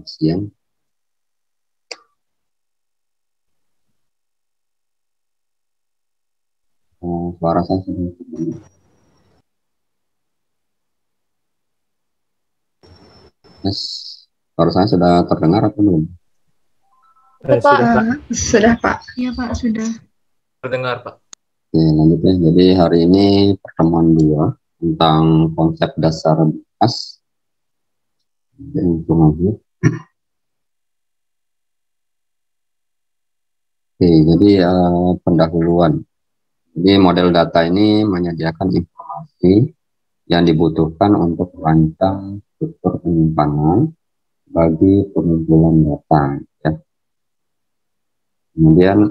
siang. Suara saya sudah terdengar. Yes. Suara saya sudah terdengar atau belum? Sudah, Pak. Sudah, Pak. Iya, Pak, sudah. Terdengar, Pak. Oke, lanjut ya. Jadi hari ini pertemuan 2 tentang konsep dasar berkas. Langsung aja. Oke, jadi pendahuluan. Jadi model data ini menyediakan informasi yang dibutuhkan untuk merancang struktur penyimpanan bagi pengumpulan data. Ya. Kemudian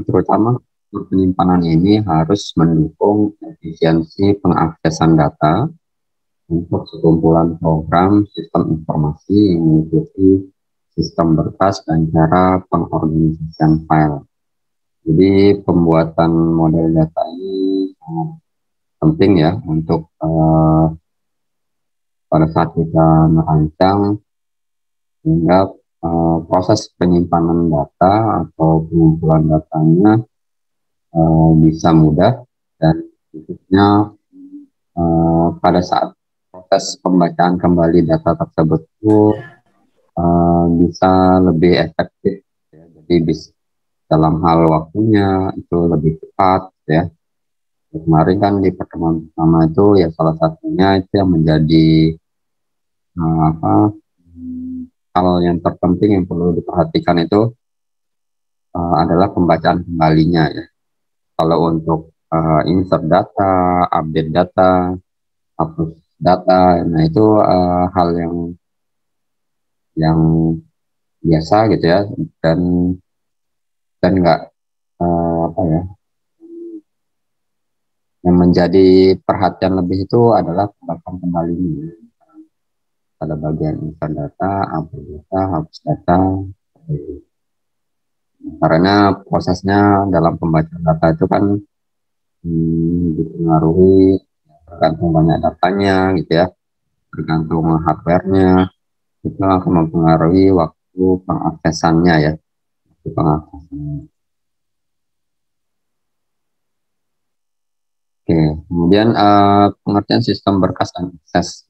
terutama penyimpanan ini harus mendukung efisiensi pengaksesan data untuk sekumpulan program sistem informasi yang mengikuti sistem berkas dan cara pengorganisasian file. Jadi pembuatan model data ini sangat penting ya untuk pada saat kita merancang sehingga proses penyimpanan data atau pengumpulan datanya bisa mudah, dan khususnya pada saat proses pembacaan kembali data tersebut itu bisa lebih efektif ya. Jadi bisa dalam hal waktunya itu lebih cepat ya. Kemarin kan di pertemuan pertama itu ya salah satunya itu yang menjadi hal yang terpenting yang perlu diperhatikan itu adalah pembacaan kembalinya ya. Kalau untuk insert data, update data, hapus data, nah itu hal yang biasa gitu ya, dan nggak yang menjadi perhatian lebih itu adalah pembacaan kembalinya. Pada bagian insert data, update data, hapus data. Karena prosesnya dalam pembacaan data itu kan dipengaruhi tergantung banyak datanya gitu ya, tergantung hardware-nya, itu akan mempengaruhi waktu pengaksesannya ya. Oke, kemudian pengertian sistem berkas dan akses.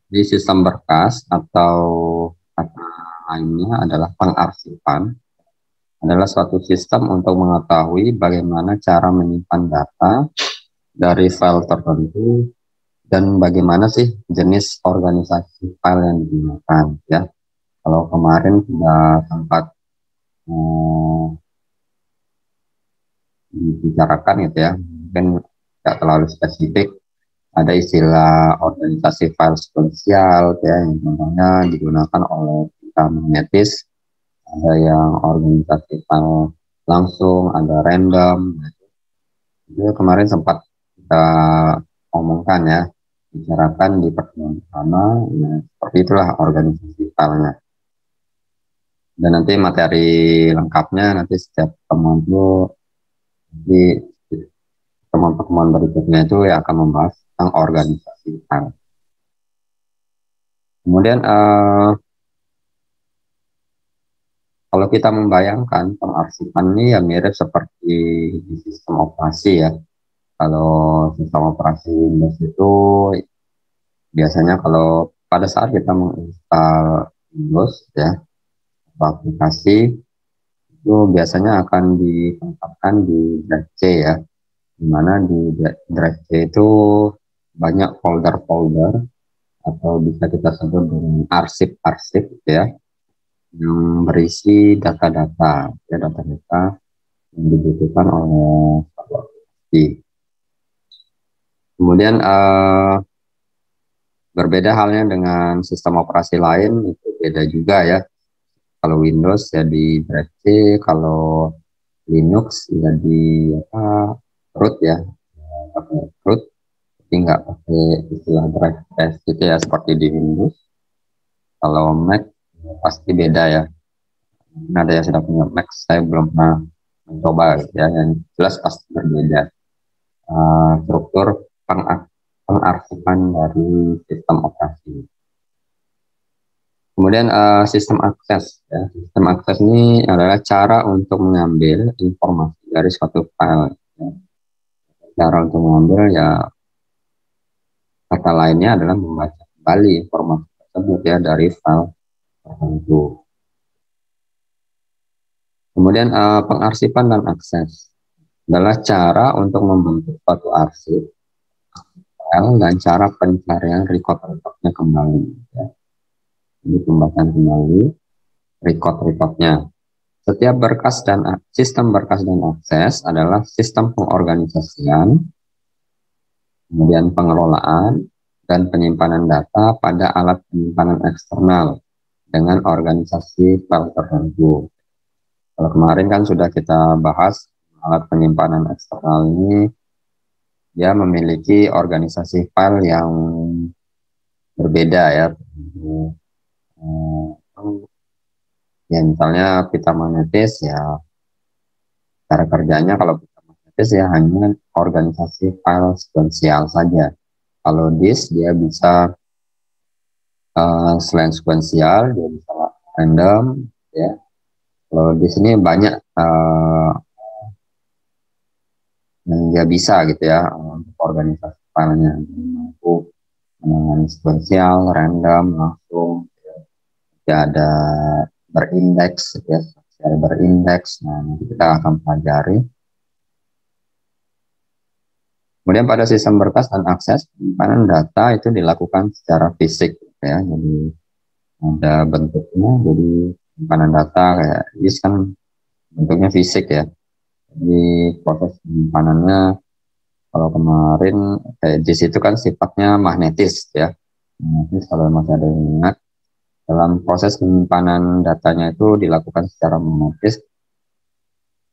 Di sistem berkas atau kata lainnya adalah pengarsipan, adalah suatu sistem untuk mengetahui bagaimana cara menyimpan data dari file tertentu dan bagaimana sih jenis organisasi file yang digunakan ya. Kalau kemarin sudah sempat dibicarakan gitu ya, mungkin tidak terlalu spesifik. Ada istilah organisasi file sequential ya, yang contohnya digunakan oleh data magnetis. Ada yang organisasi file langsung, ada random. Itu kemarin sempat kita omongkan ya, bicarakan di pertemuan pertama, ya, seperti itulah organisasi filenya. Dan nanti materi lengkapnya nanti setiap pertemuan itu di pertemuan berikutnya itu ya akan membahas tentang organisasi file. Kemudian kalau kita membayangkan pengarsipan ini ya mirip seperti di sistem operasi ya. Kalau sistem operasi Windows itu biasanya kalau pada saat kita menginstal Windows ya, aplikasi itu biasanya akan ditempatkan di drive C ya, dimana di drive C itu banyak folder-folder atau bisa kita sebut dengan arsip-arsip ya, yang berisi data-data ya, data-data yang dibutuhkan oleh aplikasi. Kemudian berbeda halnya dengan sistem operasi lain, itu beda juga ya. Kalau Windows ya di drive C, kalau Linux ya di root ya, pakai root, tapi nggak pakai istilah drive S gitu ya seperti di Windows. Kalau Mac pasti beda ya. Ada yang sudah punya Mac, saya belum pernah mencoba ya, yang jelas pasti berbeda struktur pengarsipan dari sistem operasi. Kemudian sistem akses. Ya. Sistem akses ini adalah cara untuk mengambil informasi dari suatu file. Ya. Cara untuk mengambil ya kata lainnya adalah membaca kembali informasi tersebut ya dari file tertentu. Kemudian pengarsipan dan akses adalah cara untuk membentuk suatu arsip file dan cara pencarian record-recordnya kembali. Ya. Ini pembacaan kembali record-recordnya. Setiap berkas dan sistem berkas dan akses adalah sistem pengorganisasian, kemudian pengelolaan, dan penyimpanan data pada alat penyimpanan eksternal dengan organisasi file tertentu. Kalau kemarin kan sudah kita bahas, alat penyimpanan eksternal ini dia memiliki organisasi file yang berbeda ya. Ya misalnya pita magnetis ya, cara kerjanya kalau pita magnetis ya hanya organisasi file sekuensial saja. Kalau disk dia bisa selain sekuensial dia bisa random ya. Kalau di sini banyak yang dia bisa gitu ya untuk organisasi filenya, mampu sekuensial, random, langsung ya, ada berindeks ya, berindeks. Nah, nanti kita akan pelajari. Kemudian pada sistem berkas dan akses penyimpanan data itu dilakukan secara fisik ya, jadi ada bentuknya, jadi penyimpanan data kayak disk kan bentuknya fisik ya. Jadi proses penyimpanannya kalau kemarin kayak disk itu kan sifatnya magnetis ya. Magnetis kalau masih ada yang ingat, dalam proses penyimpanan datanya itu dilakukan secara magnetis.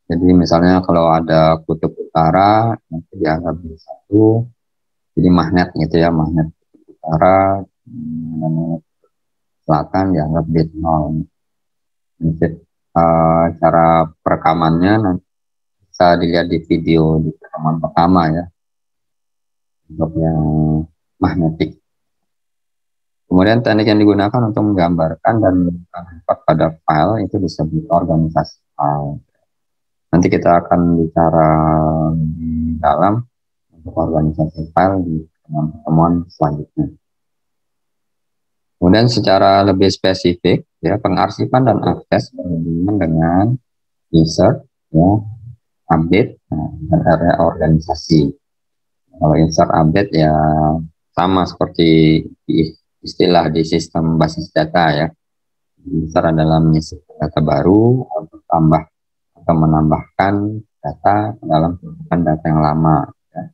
Jadi misalnya kalau ada kutub utara nanti dianggap satu, jadi magnet gitu ya, magnet kutub utara, dan magnet selatan dianggap bit 0. Cara perekamannya nanti bisa dilihat di video di perekaman pertama ya, untuk yang magnetik. Kemudian teknik yang digunakan untuk menggambarkan dan memberikan record pada file itu disebut organisasi file. Nanti kita akan bicara di dalam untuk organisasi file di pertemuan selanjutnya. Kemudian secara lebih spesifik ya, pengarsipan dan akses berhubungan dengan insert ya, update dan area organisasi. Kalau insert update ya sama seperti istilah di sistem basis data ya. Insert adalah mengisi data baru atau tambah atau menambahkan data dalam tumpukan data yang lama ya.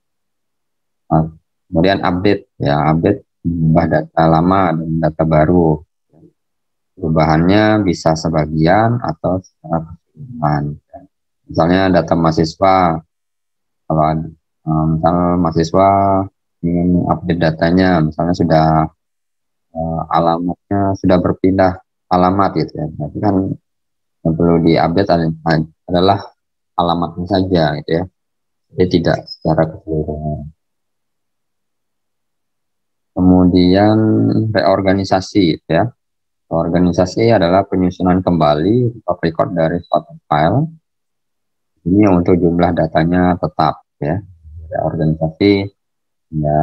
Kemudian update ya, update mengubah data lama dan data baru. Perubahannya bisa sebagian atau secara keseluruhan. Misalnya data mahasiswa, kalau misal mahasiswa ingin update datanya, misalnya sudah alamatnya sudah berpindah alamat gitu ya, berarti kan yang perlu diupdate adalah alamatnya saja gitu ya, jadi tidak secara keseluruhan. Kemudian reorganisasi ya. Organisasi adalah penyusunan kembali record dari suatu file. Ini untuk jumlah datanya tetap ya. Organisasi ya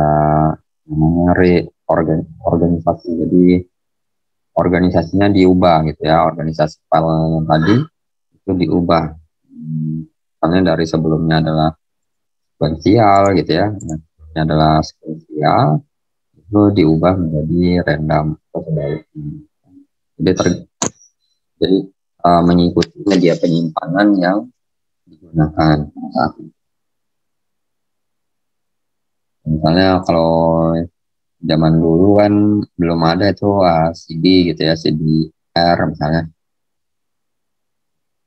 namanya reorganisasi. Jadi organisasinya diubah gitu ya. Organisasi file yang tadi itu diubah. Misalnya dari sebelumnya adalah sekuensial gitu ya. Ini adalah sekuensial, itu diubah menjadi random atau sebaliknya. Jadi mengikuti media penyimpanan yang digunakan saat ini. Misalnya kalau zaman dulu kan belum ada itu CD gitu ya, CD R misalnya,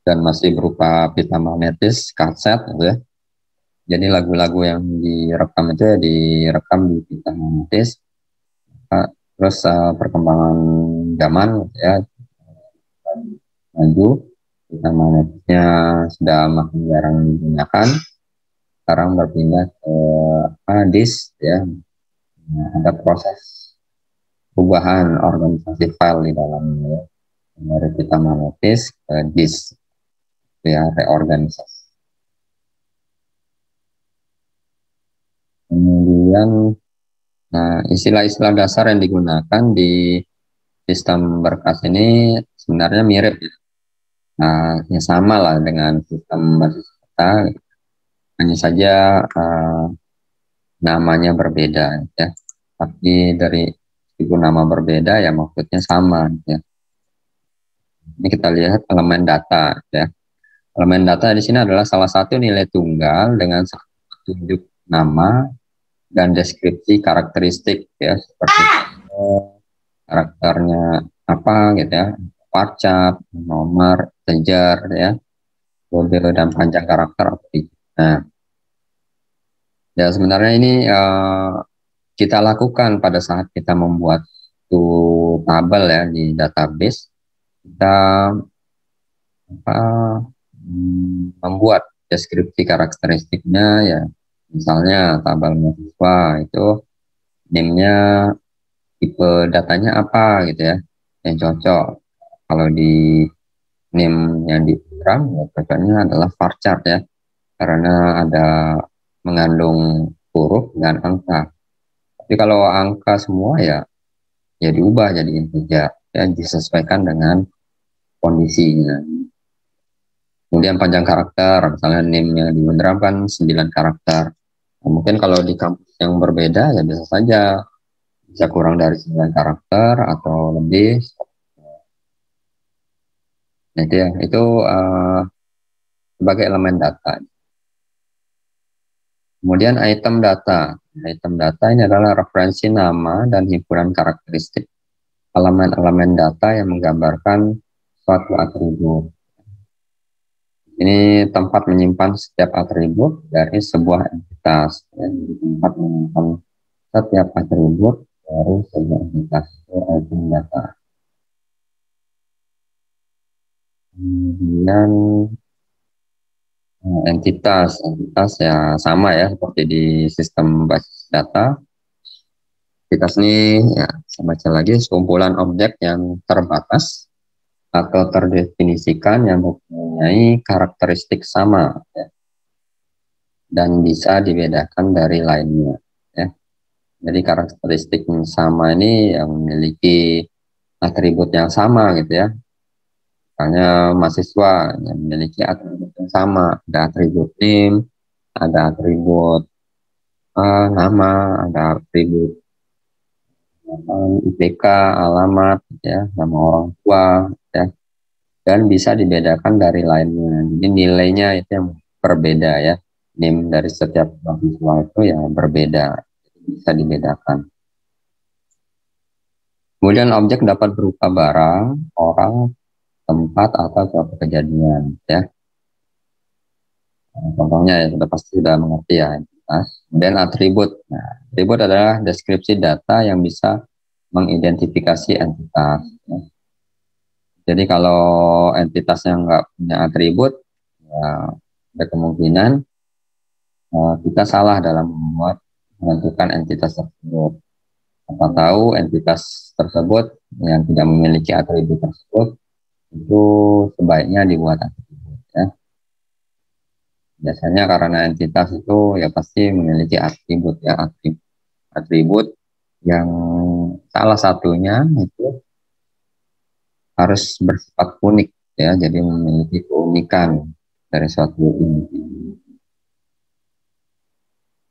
dan masih berupa pita magnetis, kaset gitu ya. Jadi lagu-lagu yang direkam itu ya direkam di pita magnetis. Terus perkembangan zaman gitu ya, maju, pita magnetisnya sudah makin jarang digunakan. Sekarang berpindah ke disk ya. Nah, ada proses perubahan organisasi file di dalamnya ya. Dari kita manotis ke disk ya, reorganisasi. Kemudian istilah-istilah dasar yang digunakan di sistem berkas ini sebenarnya mirip ya. Ya sama lah dengan sistem basis data, hanya saja namanya berbeda ya. Tapi dari itu nama berbeda ya maksudnya sama ya. Ini kita lihat elemen data ya. Elemen data di sini adalah salah satu nilai tunggal dengan petunjuk nama dan deskripsi karakteristik ya, seperti karakternya apa gitu ya, parcap, nomor, sejar ya, kode dan panjang karakter. Nah, ya sebenarnya ini kita lakukan pada saat kita membuat suatu tabel ya di database. Kita membuat deskripsi karakteristiknya ya, misalnya tabel mahasiswa itu NIM-nya, tipe datanya apa gitu ya yang cocok. Kalau di NIM yang di program ya cocoknya adalah varchar ya, karena ada mengandung huruf dan angka. Tapi kalau angka semua ya diubah jadi integer ya, disesuaikan dengan kondisinya. Kemudian panjang karakter, misalnya NIM-nya di Undraम kan 9 karakter. Nah, mungkin kalau di kampus yang berbeda ya bisa saja bisa kurang dari 9 karakter atau lebih. Nah, itu sebagai elemen data. Kemudian item data. Item data ini adalah referensi nama dan himpunan karakteristik elemen-elemen data yang menggambarkan suatu atribut. Ini tempat menyimpan setiap atribut dari sebuah entitas. Ya, tempat menyimpan setiap atribut dari sebuah entitas, itu item data. Kemudian entitas ya sama ya seperti di sistem basis data. Entitas ini ya saya baca lagi, sekumpulan objek yang terbatas atau terdefinisikan yang mempunyai karakteristik sama ya, dan bisa dibedakan dari lainnya ya. Jadi karakteristik yang sama ini yang memiliki atribut yang sama gitu ya. Misalnya mahasiswa yang memiliki atribut yang sama, ada atribut NIM, ada atribut nama, ada atribut IPK, alamat ya, nama orang tua ya, dan bisa dibedakan dari lainnya. Jadi nilainya itu yang berbeda ya, NIM dari setiap mahasiswa itu ya berbeda, bisa dibedakan. Kemudian objek dapat berupa barang, orang, tempat, atau suatu kejadian ya. Contohnya ya sudah pasti sudah mengerti ya, entitas. Dan atribut. Nah, atribut adalah deskripsi data yang bisa mengidentifikasi entitas ya. Jadi kalau entitasnya nggak punya atribut ya, ada kemungkinan kita salah dalam menentukan entitas tersebut. Apa tahu entitas tersebut yang tidak memiliki atribut tersebut itu sebaiknya dibuat atribut ya. Biasanya karena entitas itu ya pasti memiliki atribut ya, atribut yang salah satunya itu harus bersifat unik ya, jadi memiliki keunikan dari suatu individu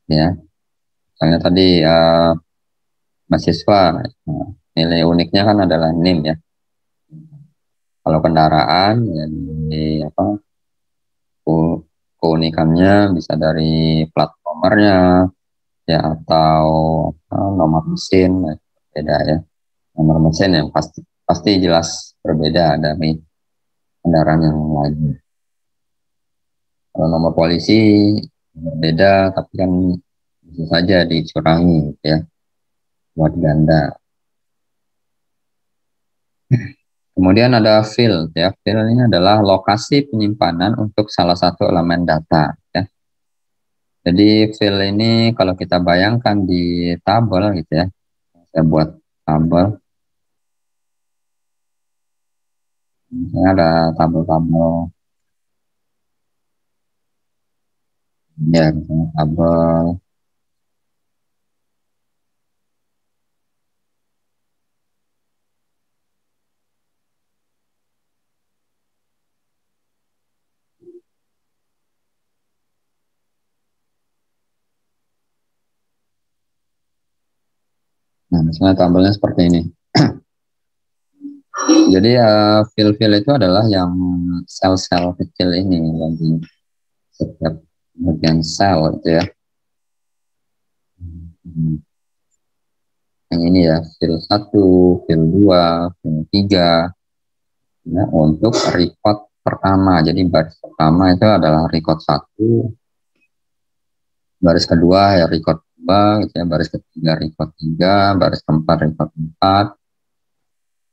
ya. Misalnya tadi mahasiswa, nilai uniknya kan adalah NIM ya. Kalau kendaraan ya di keunikannya bisa dari plat nomornya ya, atau nomor mesin beda ya. Nomor mesin yang pasti jelas berbeda dari kendaraan yang lain. Kalau nomor polisi berbeda, tapi kan bisa saja dicurangi ya buat ganda. Kemudian ada field ya. Field ini adalah lokasi penyimpanan untuk salah satu elemen data ya. Jadi field ini kalau kita bayangkan di tabel gitu ya. Saya buat tabel. Misalnya ada tabel-tabel, ya misalnya tabel. Nah, misalnya tabelnya seperti ini. Jadi fil-fil itu adalah yang sel-sel kecil ini bagi setiap bagian sel itu ya. Yang ini ya, fil 1, fil 2, fil 3 ya, untuk record pertama. Jadi baris pertama itu adalah record 1, baris kedua ya record 2 gitu ya, baris ketiga record 3, baris keempat record 4,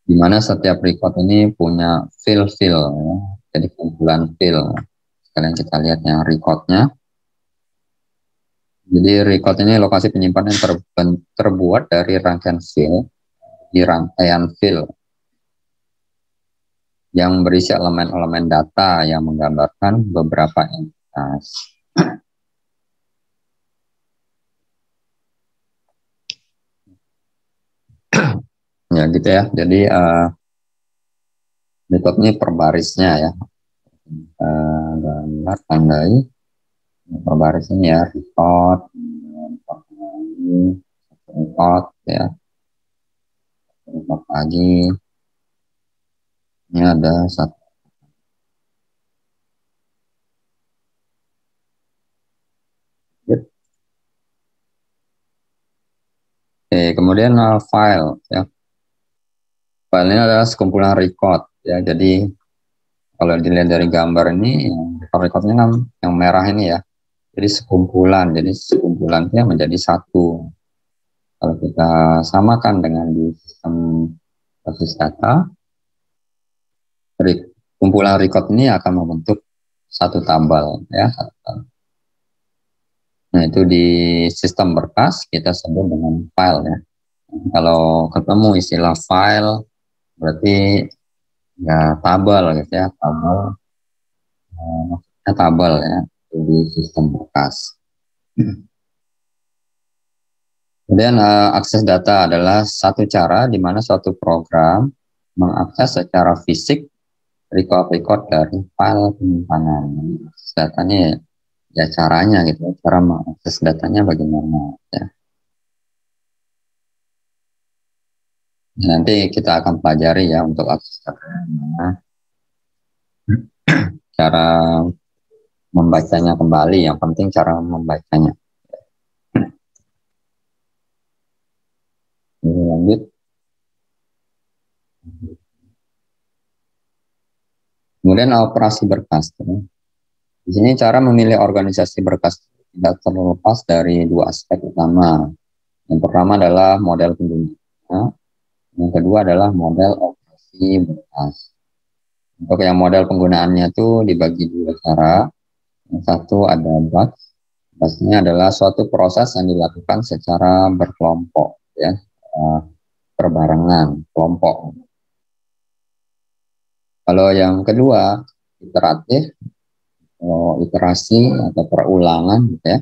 di mana setiap record ini punya fil-fil ya. Jadi kumpulan fil. Sekalian kita lihat yang recordnya. Jadi record ini lokasi penyimpanan yang terbuat dari rangkaian fil, di rangkaian fil yang berisi elemen-elemen data yang menggambarkan beberapa entitas. Ya gitu ya. Jadi record ini per barisnya ya. Gambar tandai per baris ini ya, record ya, record lagi. Ini ada satu. Oke, kemudian file ya. File ini adalah sekumpulan record ya. Jadi kalau dilihat dari gambar ini, record-recordnya kan yang merah ini ya. Jadi sekumpulan, sekumpulannya menjadi satu. Kalau kita samakan dengan di sistem basis data, kumpulan record ini akan membentuk satu tabel ya. Nah itu di sistem berkas kita sebut dengan file ya. Kalau ketemu istilah file berarti ya tabel gitu ya, tabel ya di sistem berkas. Kemudian akses data adalah satu cara di mana suatu program mengakses secara fisik record dari file penyimpanan. Akses datanya ya caranya gitu, cara mengakses datanya bagaimana ya. Nanti kita akan pelajari ya untuk akses data gimana, cara membacanya kembali, yang penting cara membacanya. Ini lanjut. Kemudian operasi berkas. Di sini cara memilih organisasi berkas tidak terlepas dari dua aspek utama. Yang pertama adalah model pengguna, yang kedua adalah model operasi berkas. Untuk yang model penggunaannya itu dibagi dua cara. Yang satu ada batch. Batch-nya adalah suatu proses yang dilakukan secara berkelompok, ya, berbarengan, kelompok. Kalau yang kedua, iteratif, iterasi atau perulangan, gitu ya,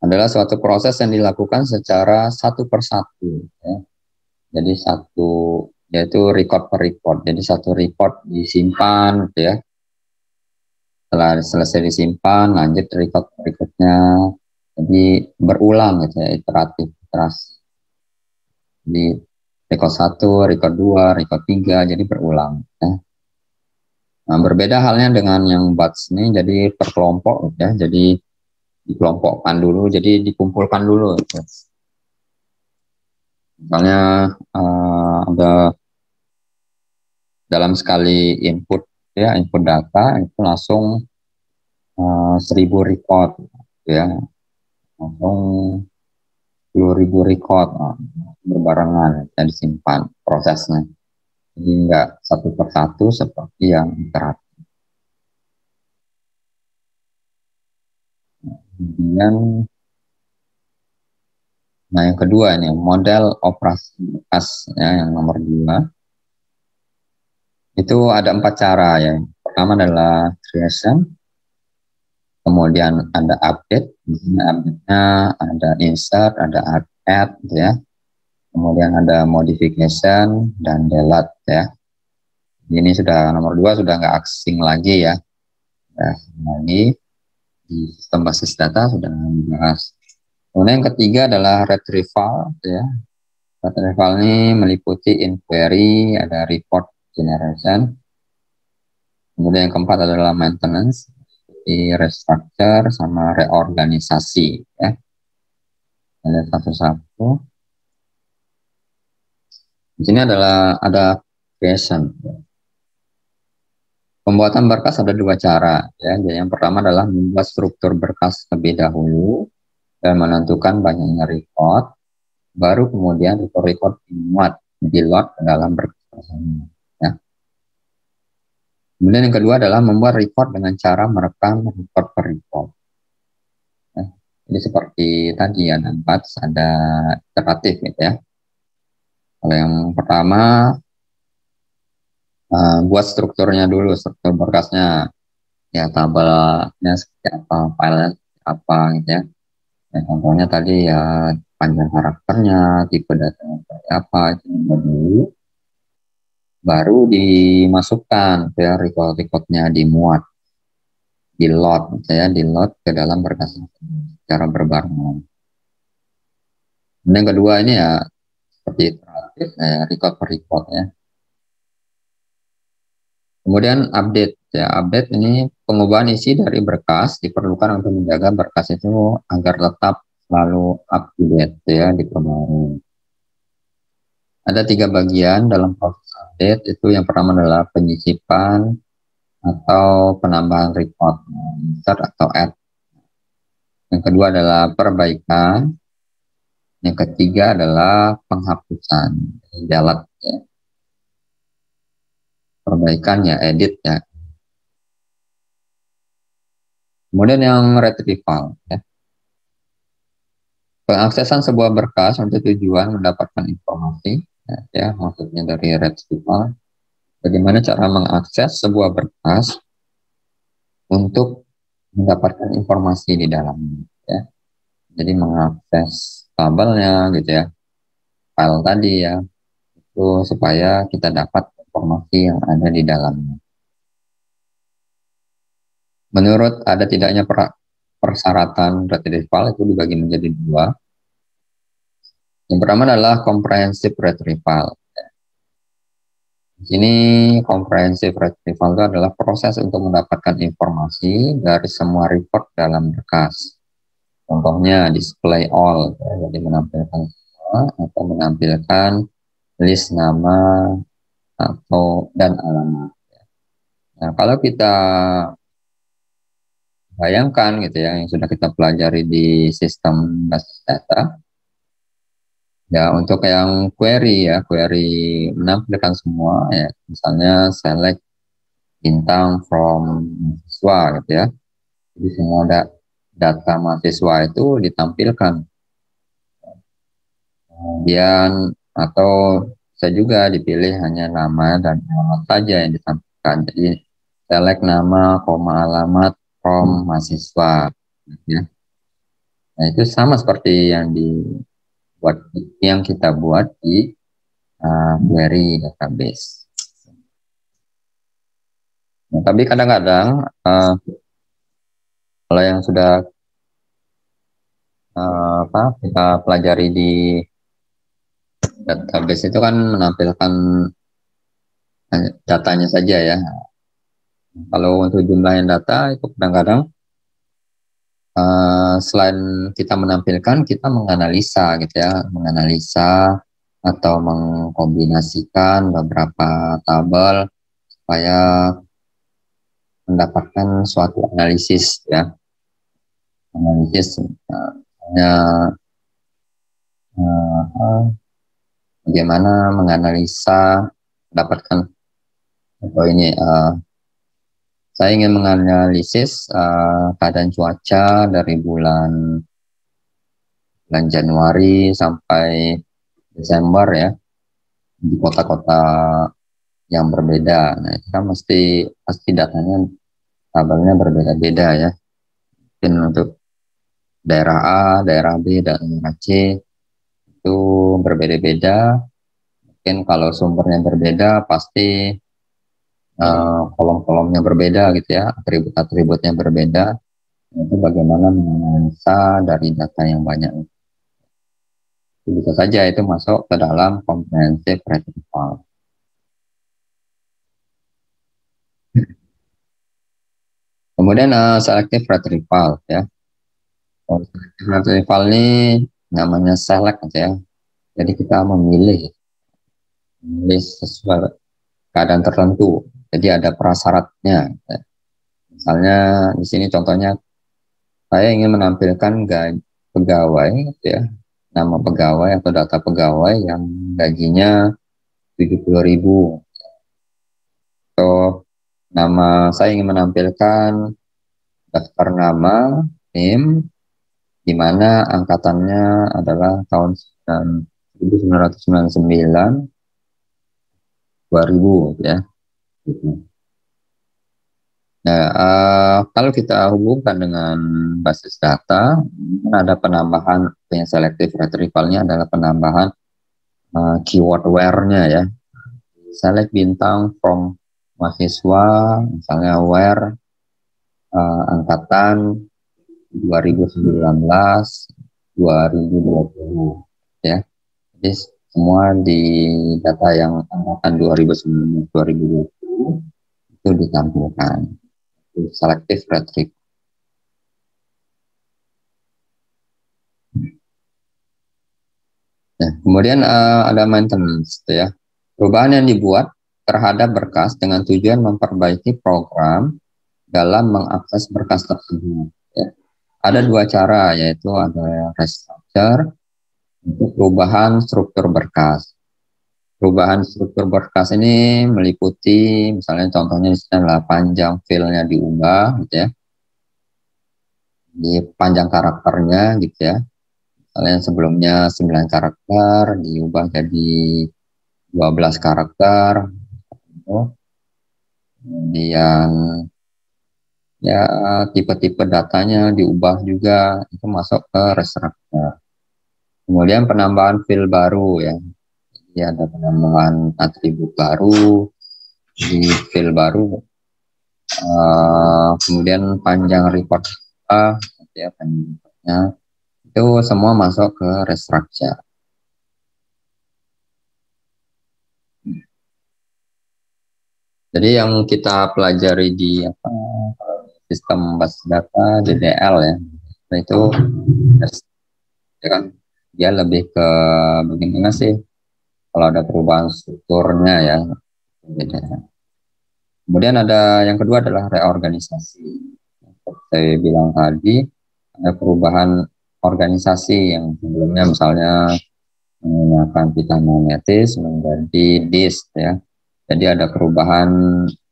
adalah suatu proses yang dilakukan secara satu persatu. Ya. Jadi yaitu record per record. Jadi satu record disimpan, gitu ya. Setelah selesai disimpan, lanjut record berikutnya. Jadi berulang, gitu ya, iteratif, iterasi. Jadi record 1, record 2, record 3, jadi berulang. Ya. Nah, berbeda halnya dengan yang batch ini, jadi per kelompok, ya. Jadi dikelompokkan dulu, jadi dikumpulkan dulu. Ya. Misalnya ada dalam sekali input, ya, input data itu langsung 1000 record, ya, langsung 10.000 record berbarengan dan disimpan prosesnya. Jadi enggak satu persatu seperti yang iteratif. Kemudian Nah, yang kedua ini model operasi berkas ya, yang nomor 2. Itu ada 4 cara ya. Pertama adalah creation, kemudian ada update, misalnya update-nya ada insert, ada add gitu ya. Kemudian ada modification dan delete ya. Ini sudah nomor 2 sudah nggak asing lagi ya. Nah, lagi di sistem basis data sudah dibahas. Kemudian yang ketiga adalah retrieval ya. Retrieval ini meliputi inquiry, ada report generation. Kemudian yang keempat adalah maintenance, di restructure sama reorganisasi ya. Ada satu-satu. Di sini adalah ada creation. Pembuatan berkas ada 2 cara ya. Jadi yang pertama adalah membuat struktur berkas terlebih dahulu dan menentukan banyaknya record, baru kemudian record dimuat di load ke dalam berkas tersebut ya. Kemudian yang kedua adalah membuat record dengan cara merekam record per record. Ya. Jadi seperti tadi ada 4, ada iteratif gitu ya. Kalau yang pertama buat strukturnya dulu, struktur berkasnya ya, tabelnya seperti apa, file apa gitu ya. Ya, contohnya tadi ya panjang karakternya, tipe datanya seperti apa, itu dulu, baru dimasukkan ya, record-recordnya dimuat, di load gitu ya, di load ke dalam berkas secara berbarengan. Yang kedua ini ya seperti iteratif ya, record per record ya. Kemudian update ya, update ini pengubahan isi dari berkas diperlukan untuk menjaga berkas itu agar tetap selalu up to date ya, diperbarui. Ada 3 bagian dalam proses update. Itu yang pertama adalah penyisipan atau penambahan record, insert atau add. Yang kedua adalah perbaikan. Yang ketiga adalah penghapusan, delete ya. Perbaikan ya, edit ya. Kemudian yang retrieval ya. Pengaksesan sebuah berkas untuk tujuan mendapatkan informasi ya, maksudnya dari retrieval. Bagaimana cara mengakses sebuah berkas untuk mendapatkan informasi di dalamnya ya. Jadi mengakses tabelnya gitu ya, file tadi ya, itu supaya kita dapat informasi yang ada di dalamnya. Menurut ada tidaknya persyaratan retrieval itu dibagi menjadi 2. Yang pertama adalah comprehensive retrieval. Di sini comprehensive retrieval itu adalah proses untuk mendapatkan informasi dari semua report dalam berkas. Contohnya display all, ya, jadi menampilkan semua atau menampilkan list nama atau dan alamat. Nah, kalau kita bayangkan gitu ya, yang sudah kita pelajari di sistem basis data, ya untuk yang query ya, query menampilkan semua ya, misalnya select bintang from mahasiswa gitu ya. Jadi semua data mahasiswa itu ditampilkan. Kemudian atau bisa juga dipilih hanya nama dan alamat saja yang ditampilkan. Jadi select nama, alamat from mahasiswa. Ya. Nah itu sama seperti yang kita buat di query database. Nah, tapi kadang-kadang kalau yang sudah kita pelajari di database itu kan menampilkan datanya saja ya. Kalau untuk jumlah yang data itu kadang-kadang selain kita menampilkan, kita menganalisa gitu ya, menganalisa atau mengkombinasikan beberapa tabel supaya mendapatkan suatu analisis ya, analisis bagaimana menganalisa mendapatkan atau ini saya ingin menganalisis keadaan cuaca dari bulan bulan Januari sampai Desember ya, di kota-kota yang berbeda. Nah, itu kan pasti datanya tabelnya berbeda-beda ya. Mungkin untuk daerah A, daerah B, dan daerah C itu berbeda-beda. Mungkin kalau sumbernya berbeda, pasti kolom-kolomnya berbeda gitu ya, atribut-atributnya berbeda. Itu bagaimana menganalisa dari data yang banyak. Bisa saja itu masuk ke dalam comprehensive retrieval. Kemudian selective retrieval ya. Selective retrieval ini namanya select aja ya. Jadi kita memilih sesuai keadaan tertentu. Jadi ada prasyaratnya. Misalnya di sini contohnya saya ingin menampilkan pegawai gitu ya. Nama pegawai atau data pegawai yang gajinya 70.000. Atau saya ingin menampilkan daftar nama, NIM, di mana angkatannya adalah tahun 1999, 2000 ya. Gitu. Nah, kalau kita hubungkan dengan basis data, ada penambahan yang selective retrieval-nya adalah penambahan keyword where-nya ya. Select bintang from mahasiswa, misalnya where angkatan 2019, 2020 ya. Jadi semua di data yang angkatan 2019, 2020 itu ditampilkan. Selective retrieval. Nah, kemudian ada maintenance ya. Perubahan yang dibuat terhadap berkas dengan tujuan memperbaiki program dalam mengakses berkas tersebut. Ya. Ada dua cara, yaitu ada restructure untuk perubahan struktur berkas. Perubahan struktur berkas ini meliputi, misalnya contohnya di sini adalah panjang filenya diubah, gitu ya, di panjang karakternya, gitu ya. Misalnya sebelumnya 9 karakter diubah jadi 12 karakter. Kemudian ya tipe-tipe datanya diubah juga, itu masuk ke restructure. Kemudian penambahan field baru ya. Jadi ada penambahan atribut baru di field baru. Kemudian panjang report ya, panjangnya itu semua masuk ke restructure. Jadi yang kita pelajari di sistem basis data DDL ya, itu ya kan, dia lebih ke bagaimana sih kalau ada perubahan strukturnya ya. Kemudian ada yang kedua adalah reorganisasi. Seperti saya bilang tadi, ada perubahan organisasi yang sebelumnya misalnya menggunakan pita magnetis menjadi disk ya. Jadi ada perubahan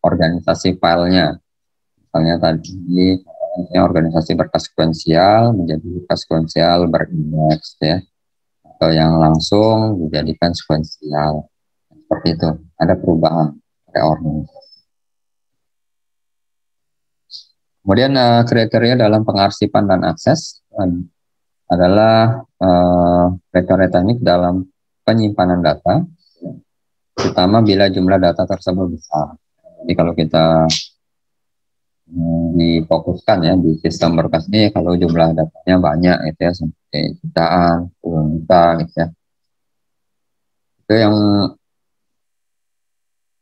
organisasi filenya. Misalnya tadi organisasi berkas sekuensial menjadi berkas sekuensial berindeks ya. Atau yang langsung dijadikan sekuensial. Seperti itu. Ada perubahan reorganisasi. Kemudian kriteria dalam pengarsipan dan akses adalah kriteria teknik dalam penyimpanan data, terutama bila jumlah data tersebut besar. Jadi kalau kita difokuskan ya di sistem berkas ini, kalau jumlah datanya banyak itu ya, sampai jutaan, puluhan juta gitu ya. Itu yang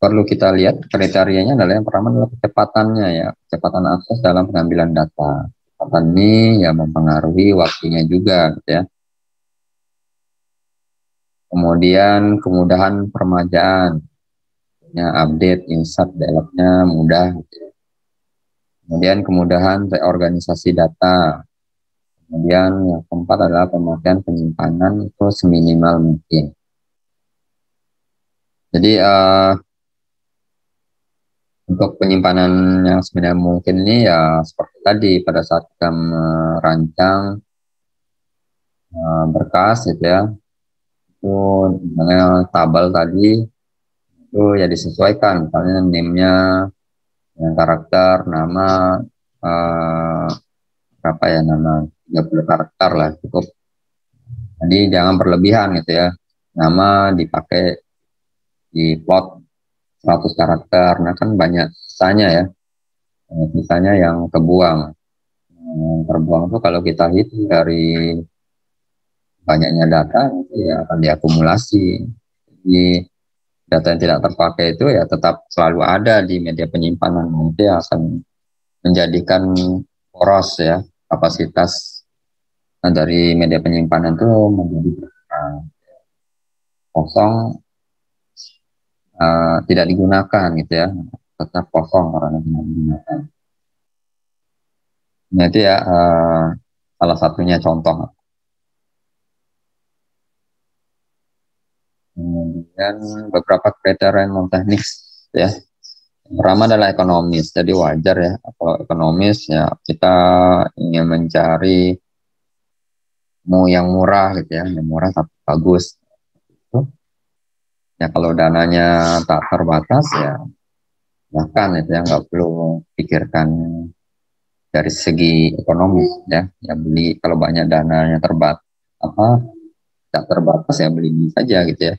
perlu kita lihat kriterianya adalah yang pertama adalah kecepatannya ya, kecepatan akses dalam pengambilan data. Kecepatan ini ya mempengaruhi waktunya juga gitu ya. Kemudian kemudahan permajaan, update, insert, delete-nya mudah gitu ya. Kemudian kemudahan reorganisasi data. Kemudian yang keempat adalah pemakaian penyimpanan itu seminimal mungkin. Jadi untuk penyimpanan yang seminimal mungkin ini ya seperti tadi pada saat kita merancang berkas gitu ya, itu misalnya tabel tadi itu ya disesuaikan, misalnya name-nya dengan karakter, nama, eh, berapa ya, nama 30 karakter lah cukup. Jadi jangan berlebihan gitu ya, nama dipakai di plot 100 karakter, nah kan banyak sisanya ya. Sisanya yang kebuang. Yang terbuang itu kalau kita hitung dari banyaknya data, itu ya akan diakumulasi. Jadi data yang tidak terpakai itu ya tetap selalu ada di media penyimpanan. Nanti akan menjadikan poros ya, kapasitas dari media penyimpanan itu menjadi kosong, tidak digunakan gitu ya, tetap kosong karena tidak digunakan. Nah itu ya salah satunya contoh. Kemudian beberapa kriteria non teknis ya. Pertama adalah ekonomis, jadi wajar ya kalau ekonomis ya kita ingin mencari yang murah gitu ya, yang murah tapi bagus. Ya kalau dananya tak terbatas ya bahkan itu ya nggak perlu pikirkan dari segi ekonomis ya. Ya beli kalau banyak dananya tak terbatas ya beli saja gitu ya.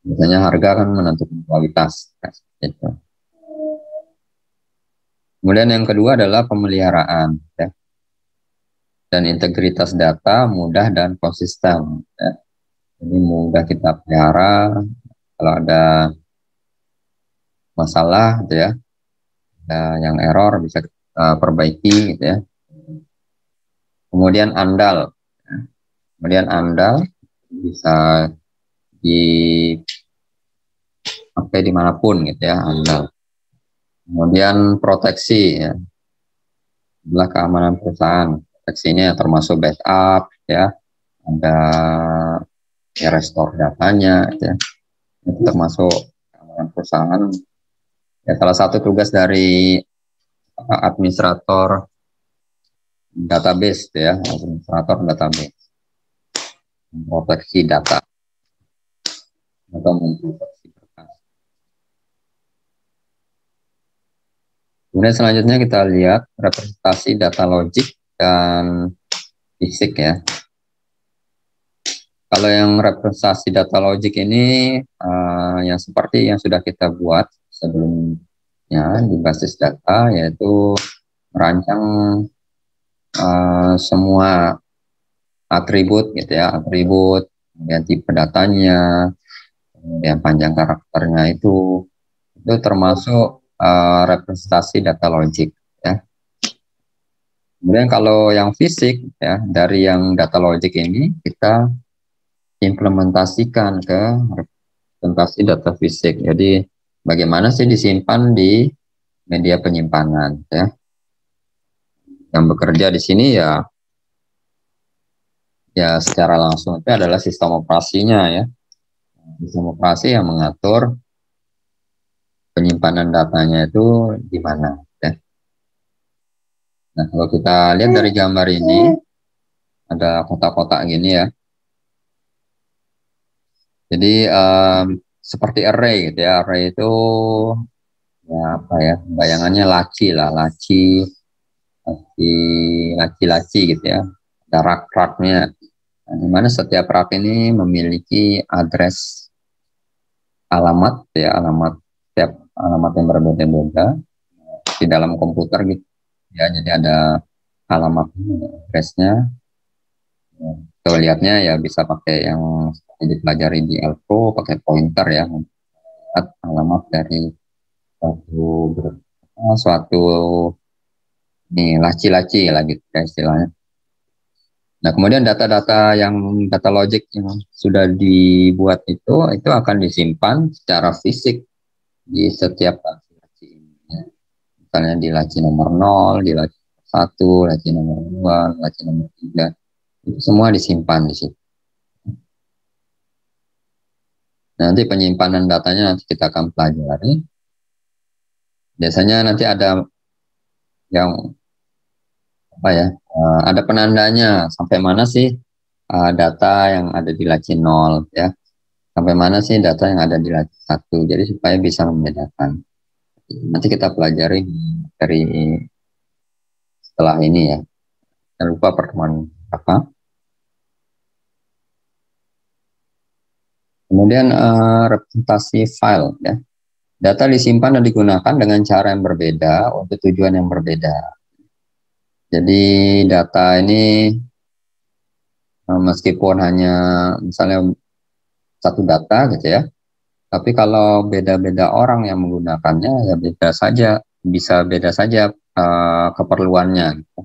Biasanya harga kan menentukan kualitas gitu. Kemudian yang kedua adalah pemeliharaan ya. Dan integritas data mudah dan konsisten ya. Jadi mudah kita pelihara, kalau ada masalah gitu ya, ada yang error bisa kita perbaiki gitu ya. Kemudian andal ya. Kemudian andal bisa dipakai dimanapun gitu ya, andal. Kemudian proteksi ya, adalah keamanan perusahaan. Proteksinya termasuk backup ya, ada ya restore datanya gitu ya. Itu termasuk keamanan perusahaan. Ya, salah satu tugas dari administrator database ya, administrator database, memproteksi data atau memproteksi berkas. Kemudian selanjutnya kita lihat representasi data logik dan fisik ya. Kalau yang representasi data logik ini yang seperti yang sudah kita buat sebelumnya di basis data, yaitu merancang semua atribut gitu ya, atribut, kemudian tipe datanya, kemudian panjang karakternya itu termasuk representasi data logik ya. Kemudian kalau yang fisik ya, dari yang data logik ini kita implementasikan ke representasi data fisik. Jadi bagaimana sih disimpan di media penyimpanan ya. Yang bekerja di sini ya secara langsung itu adalah sistem operasinya ya. Sistem operasi yang mengatur penyimpanan datanya itu di mana ya. Nah, kalau kita lihat dari gambar ini ada kotak-kotak gini ya. Jadi seperti array gitu ya. Array itu ya apa ya? Bayangannya laci lah, laci gitu ya. Ada rak-raknya. Nah, di mana setiap rak ini memiliki address alamat ya, setiap alamat yang berbeda-beda di dalam komputer gitu ya. Jadi ada alamat addressnya. Kalau lihatnya ya bisa pakai yang dipelajari di Elpro, pakai pointer ya, alamat dari suatu ini laci-laci lagi ya istilahnya. Nah kemudian data-data yang data logik yang sudah dibuat itu akan disimpan secara fisik di setiap laci ini. Ya. Misalnya di laci nomor 0, di laci 1, laci nomor 2, laci nomor 3, itu semua disimpan di situ. Nanti penyimpanan datanya nanti kita akan pelajari. Biasanya nanti ada yang apa ya, Ada penandanya sampai mana sih data yang ada di laci 0 ya, sampai mana sih data yang ada di laci 1, jadi supaya bisa membedakan. Nanti kita pelajari dari setelah ini ya. Jangan lupa pertemuan apa. Kemudian representasi file ya. Data disimpan dan digunakan dengan cara yang berbeda untuk tujuan yang berbeda. Jadi data ini meskipun hanya misalnya satu data gitu ya, tapi kalau beda-beda orang yang menggunakannya ya beda saja, bisa beda saja keperluannya. Gitu.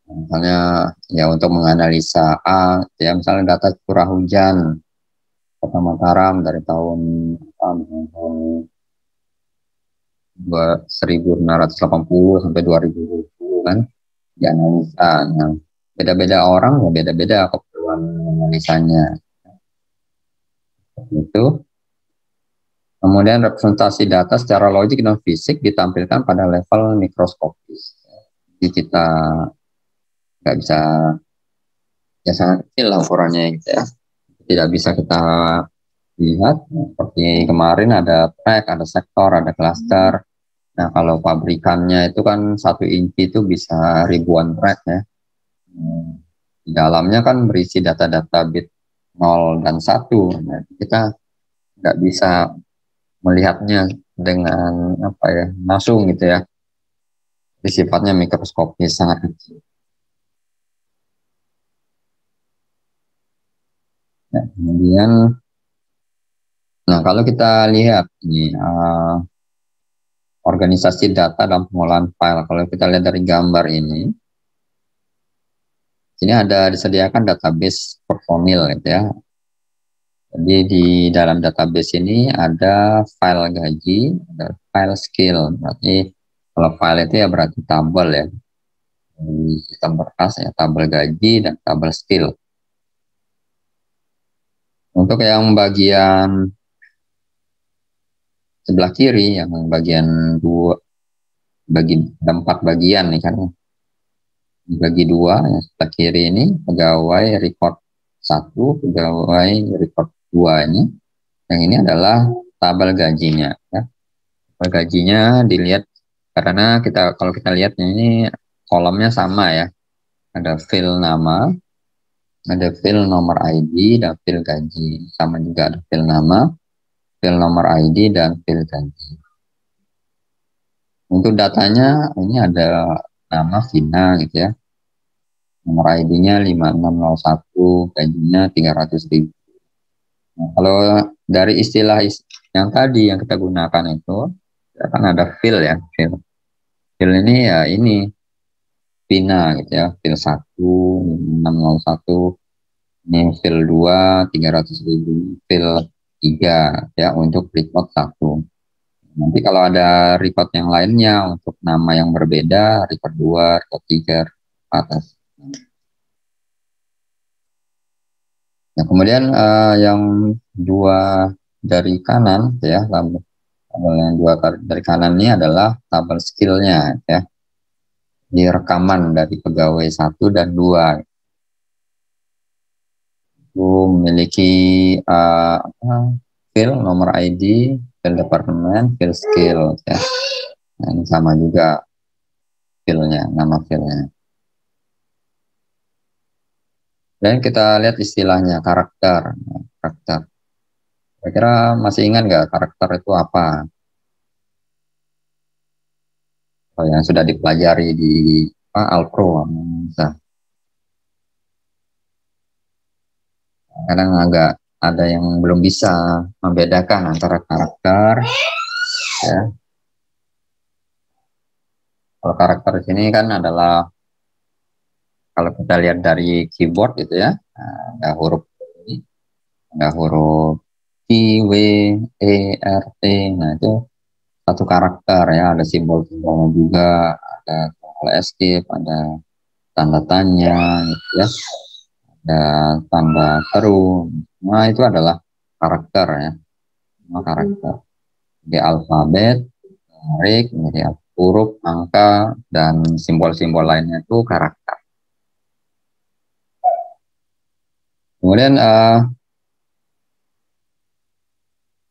Misalnya ya untuk menganalisa A, ya misalnya data curah hujan Kota Mataram dari tahun 1980 sampai 2020 kan dianalisa. Nah, beda-beda orang ya beda-beda keperluan analisanya. Itu. Kemudian representasi data secara logik dan fisik ditampilkan pada level mikroskopis. Jadi kita nggak bisa, ya sangat kecil lah ukurannya gitu ya. Tidak bisa kita lihat seperti kemarin ada track, ada sektor, ada klaster. Nah kalau pabrikannya itu kan 1 inci itu bisa ribuan track ya. Di dalamnya kan berisi data-data bit 0 dan 1. Nah, kita nggak bisa melihatnya dengan apa ya langsung gitu ya. Jadi sifatnya mikroskopis sangat kecil. Nah, kemudian, nah kalau kita lihat ini organisasi data dan pengolahan file, kalau kita lihat dari gambar ini, sini ada disediakan database personil gitu ya. Jadi di dalam database ini ada file gaji, ada file skill. Berarti kalau file itu ya berarti tabel ya. Di sistem berkas ya tabel gaji dan tabel skill. Untuk yang bagian sebelah kiri, yang bagian 2, bagi 4 bagian nih kan. Dibagi 2, yang sebelah kiri ini pegawai record 1, pegawai record 2 ini. Yang ini adalah tabel gajinya ya. Tabel gajinya dilihat karena kalau kita lihat ini kolomnya sama ya. Ada field nama, ada field nomor ID dan field gaji. Sama juga ada field nama, field nomor ID dan field gaji. Untuk datanya ini ada nama Vina gitu ya. Nomor ID-nya 5601, gajinya 300.000. Nah, kalau dari istilah yang tadi yang kita gunakan itu akan ada field ya, field. Field ini ya ini Vina gitu ya, field 1 601, ini field 2 300.000, field 3 ya untuk record 1. Nanti kalau ada record yang lainnya untuk nama yang berbeda, record 2, record 3 atas. Nah, kemudian yang 2 dari kanan ya, tabel yang 2 dari kanan ini adalah tabel skillnya ya. Di rekaman dari pegawai 1 dan 2. Itu memiliki field nomor ID, field departemen, field skill ya. Nah, ini sama juga fieldnya, nama fieldnya. Dan kita lihat istilahnya karakter. Karakter. Kira-kira masih ingat nggak karakter itu apa? Oh, yang sudah dipelajari di Alpro. Nah, kadang agak ada yang belum bisa membedakan antara karakter ya. Kalau karakter di sini kan adalah kalau kita lihat dari keyboard gitu ya, ada huruf I, ada huruf I, W, E, R, T. Nah itu satu karakter ya, ada simbol-simbolnya juga, ada tombol escape, ada tanda tanya gitu ya, ada tanda seru. Nah itu adalah karakter ya, karakter di alfabet, rik, menjadi huruf, angka, dan simbol-simbol lainnya itu karakter. Kemudian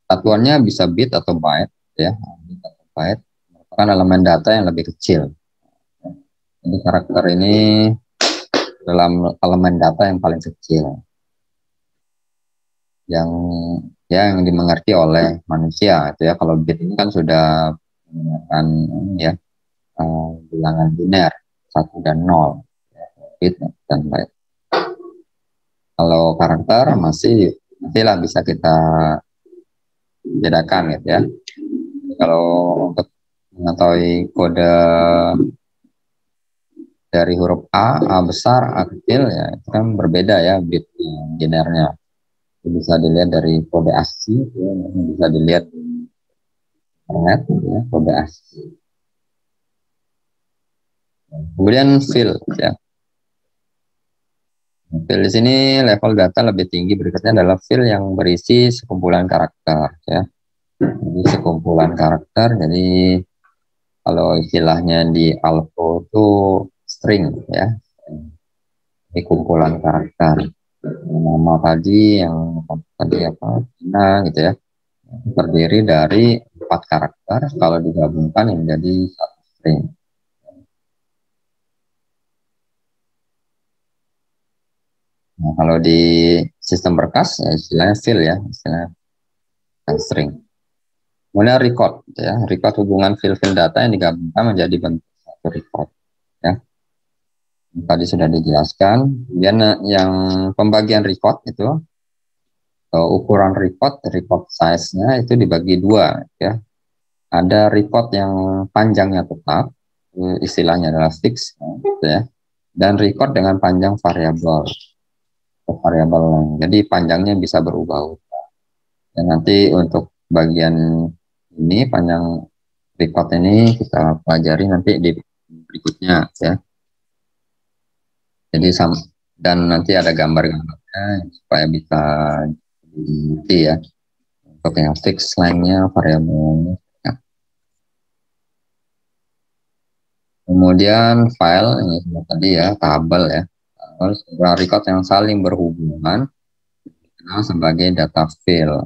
satuannya bisa bit atau byte, ya. Bit atau byte merupakan elemen data yang lebih kecil. Jadi karakter ini dalam elemen data yang paling kecil, yang yang dimengerti oleh manusia, itu ya. Kalau bit ini kan sudah menggunakan ya bilangan biner 1 dan 0, ya, bit dan byte. Kalau karakter masihlah bisa kita bedakan gitu ya. Kalau untuk mengetahui kode dari huruf A besar, A kecil, ya itu kan berbeda ya bit binernya. Bisa dilihat dari kode ASCII, ya, bisa dilihat di internet, ya, kode ASCII. Kemudian fill, ya. Fill di sini level data lebih tinggi. Berikutnya adalah fill yang berisi sekumpulan karakter, ya. Jadi sekumpulan karakter. Jadi kalau istilahnya di Algo itu string, ya. Ini kumpulan karakter. Nama tadi apa? Nah, gitu ya. Terdiri dari 4 karakter. Kalau digabungkan menjadi 1 string. Nah, kalau di sistem berkas ya istilahnya fill, ya, istilahnya string. Kemudian record, ya, record hubungan fill data yang digabungkan menjadi bentuk satu record, ya. Tadi sudah dijelaskan. Kemudian yang pembagian record itu ukuran record size-nya itu dibagi 2, ya. Ada record yang panjangnya tetap, istilahnya adalah fix, gitu ya. Dan record dengan panjang variabel. Jadi panjangnya bisa berubah-ubah. Dan nanti untuk bagian ini panjang record ini kita pelajari nanti di berikutnya, ya. Jadi dan nanti ada gambar-gambarnya supaya bisa dimengerti, ya. Untuk yang fix lainnya variabelnya. Ya. Kemudian file ini tadi ya, tabel, ya. Sebuah record yang saling berhubungan dikenal sebagai data file,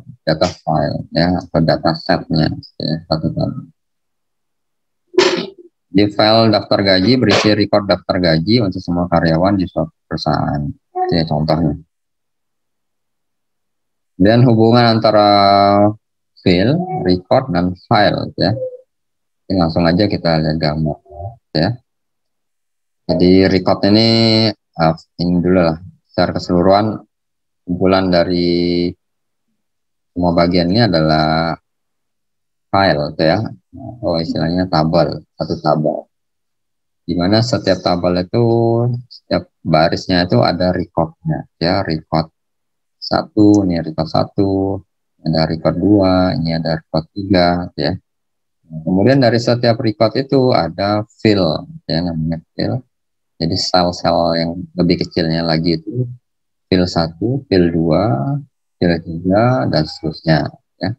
ya, atau data setnya, ya, satu tabel. Di file daftar gaji berisi record daftar gaji untuk semua karyawan di suatu perusahaan. Ini contohnya. Dan hubungan antara file, record, dan file, ya. Ini langsung aja kita lihat gambar, ya. Jadi record ini dulu lah. Secara keseluruhan kumpulan dari semua bagian ini adalah file, ya. Istilahnya tabel, satu tabel. Di mana setiap tabel itu, setiap barisnya itu ada recordnya, ya. Record 1, ini record 1, ada record 2, ini ada record 3, ya. Kemudian dari setiap record itu ada fill, ya, namanya fill. Jadi sel-sel yang lebih kecilnya lagi itu fill 1, fill 2, fill 3, dan seterusnya, ya.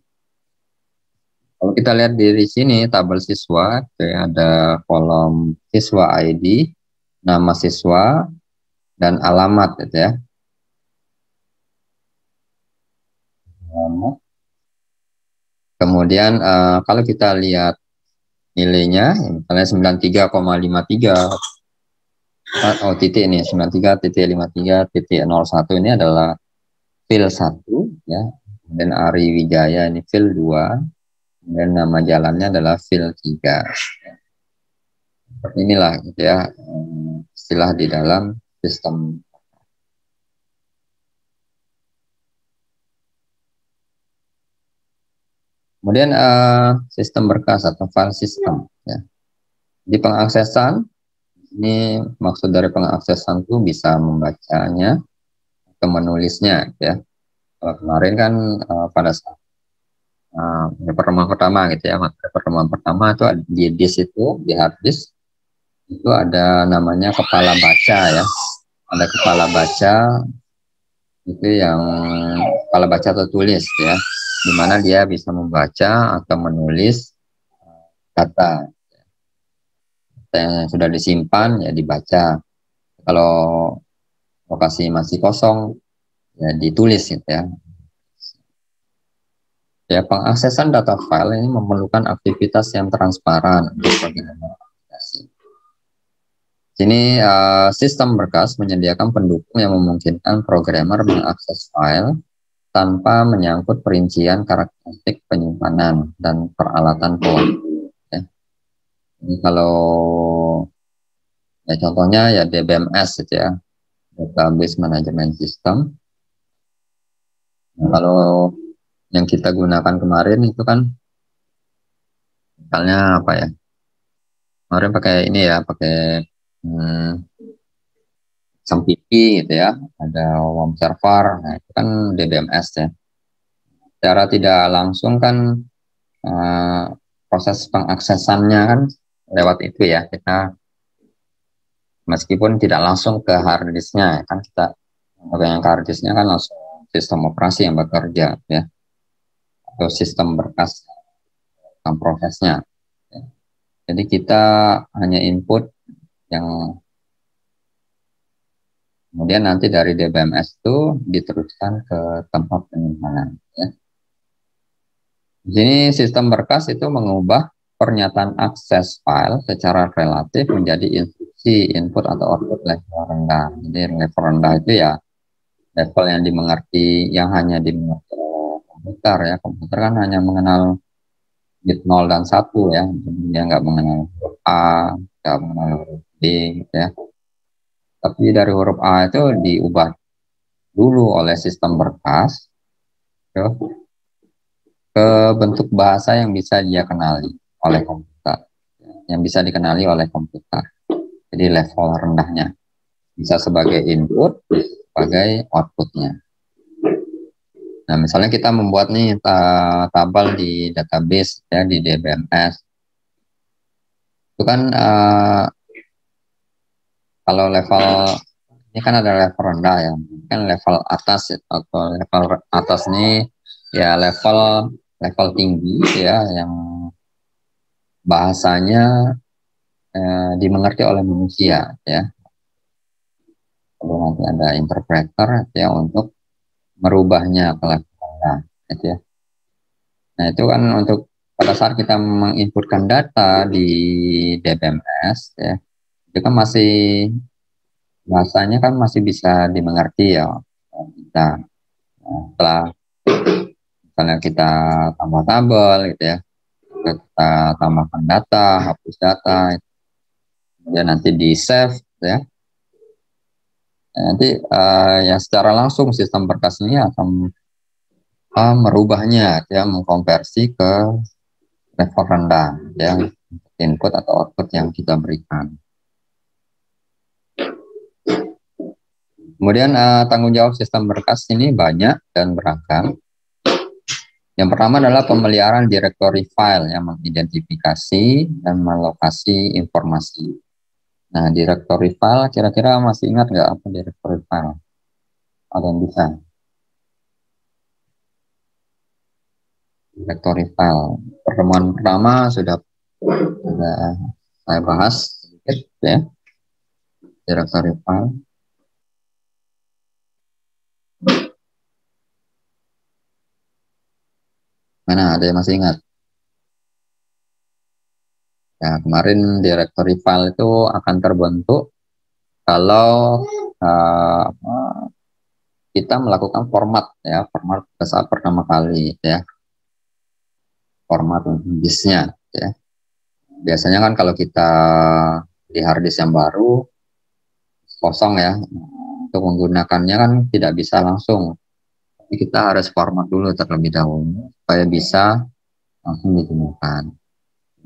Kalau kita lihat di sini tabel siswa, ya, ada kolom siswa ID, nama siswa, dan alamat, gitu ya. Kemudian kalau kita lihat nilainya, misalnya 93,53, titik ini 93.53.01 ini adalah fill 1, ya. Kemudian Ari Wijaya ini fill 2, dan nama jalannya adalah fill 3. Seperti inilah, gitu ya, istilah di dalam sistem. Kemudian sistem berkas atau file system, ya. Di pengaksesan, ini maksud dari pengaksesan itu bisa membacanya atau menulisnya, ya. Kalau kemarin kan pada saat pertemuan pertama, gitu ya, pertemuan pertama itu di disk itu, di hard disk itu ada namanya kepala baca, ya. Ada kepala baca itu yang kepala baca tertulis, ya, di mana dia bisa membaca atau menulis data. data yang sudah disimpan ya dibaca. Kalau lokasi masih kosong ya ditulis gitu ya. Ya, pengaksesan data file ini memerlukan aktivitas yang transparan untuk pengguna aplikasi. Sini sistem berkas menyediakan pendukung yang memungkinkan programmer mengakses file tanpa menyangkut perincian karakteristik penyimpanan dan peralatan pelaku. Ya. Ini kalau ya contohnya ya DBMS gitu ya, Database Management System. Nah, kalau yang kita gunakan kemarin itu kan misalnya apa ya? Kemarin pakai ini ya, pakai XAMPP gitu ya, ada WOM server, nah itu kan DBMS ya. Secara tidak langsung kan proses pengaksesannya kan lewat itu ya, kita meskipun tidak langsung ke harddisknya kan kita yang ke harddisknya kan langsung sistem operasi yang bekerja ya, atau sistem berkas dalam prosesnya. Jadi kita hanya input yang kemudian nanti dari DBMS itu diteruskan ke tempat penyimpanan. Ya. Di sini sistem berkas itu mengubah pernyataan akses file secara relatif menjadi instruksi input atau output level rendah. Jadi level rendah itu ya level yang dimengerti, yang hanya dimengerti oleh komputer ya. Komputer kan hanya mengenal bit 0 dan 1 ya. Jadi dia nggak mengenal huruf A, nggak mengenal huruf B gitu ya. Tapi dari huruf A itu diubah dulu oleh sistem berkas ya, ke bentuk bahasa yang bisa dia kenali oleh komputer, yang bisa dikenali oleh komputer. Jadi level rendahnya bisa sebagai input, sebagai outputnya. Nah, misalnya kita membuat nih tabel di database ya di DBMS, itu kan kalau level ini kan ada level rendah ya, kan level atas atau level atas ini ya level tinggi ya, yang bahasanya dimengerti oleh manusia ya. Lalu nanti ada interpreter ya untuk merubahnya ke level rendah gitu ya. Nah itu kan untuk pada saat kita menginputkan data di DBMS ya, itu kan masih bahasanya kan masih bisa dimengerti ya kita. Nah, setelah misalnya kita tambah tabel gitu ya, kita tambahkan data, hapus data, kemudian nanti di save gitu ya. Nanti ya secara langsung sistem berkas ini akan merubahnya ya, mengkonversi ke level rendah ya, input atau output yang kita berikan. Kemudian tanggung jawab sistem berkas ini banyak dan beragam. Yang pertama adalah pemeliharaan directory file yang mengidentifikasi dan melokasi informasi. Nah, directory file kira-kira masih ingat nggak apa directory file? Ada yang bisa? Directory file. Pertemuan pertama sudah saya bahas sedikit ya. Directory file. Mana ada yang masih ingat? Ya, kemarin directory file itu akan terbentuk kalau kita melakukan format ya, format pada saat pertama kali ya, format disknya ya. Biasanya kan kalau kita di harddisk yang baru kosong ya, untuk menggunakannya kan tidak bisa langsung, tapi kita harus format dulu terlebih dahulu supaya bisa langsung digunakan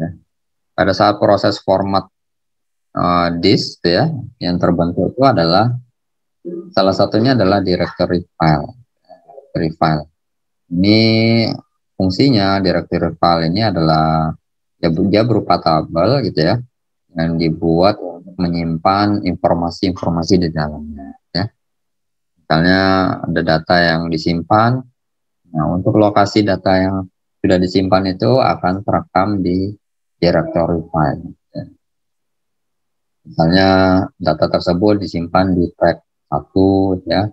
ya. Pada saat proses format disk ya, yang terbentuk itu adalah salah satunya adalah directory file. Directory file ini fungsinya, directory file ini adalah ya, dia berupa tabel gitu ya, yang dibuat untuk menyimpan informasi-informasi di dalamnya ya. Misalnya ada data yang disimpan, nah untuk lokasi data yang sudah disimpan itu akan terekam di directory file ya. Misalnya data tersebut disimpan di track 1 ya,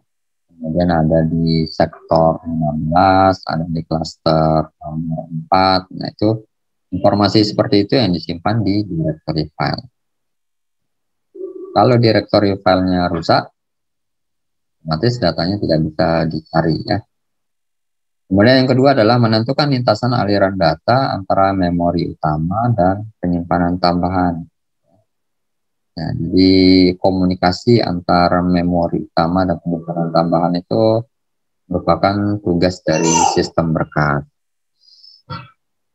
kemudian ada di sektor 15, ada di cluster nomor 4. Nah, itu informasi seperti itu yang disimpan di directory file. Kalau directory filenya rusak, otomatis datanya tidak bisa dicari ya. Kemudian yang kedua adalah menentukan lintasan aliran data antara memori utama dan penyimpanan tambahan. Nah, jadi komunikasi antara memori utama dan penyimpanan tambahan itu merupakan tugas dari sistem berkas.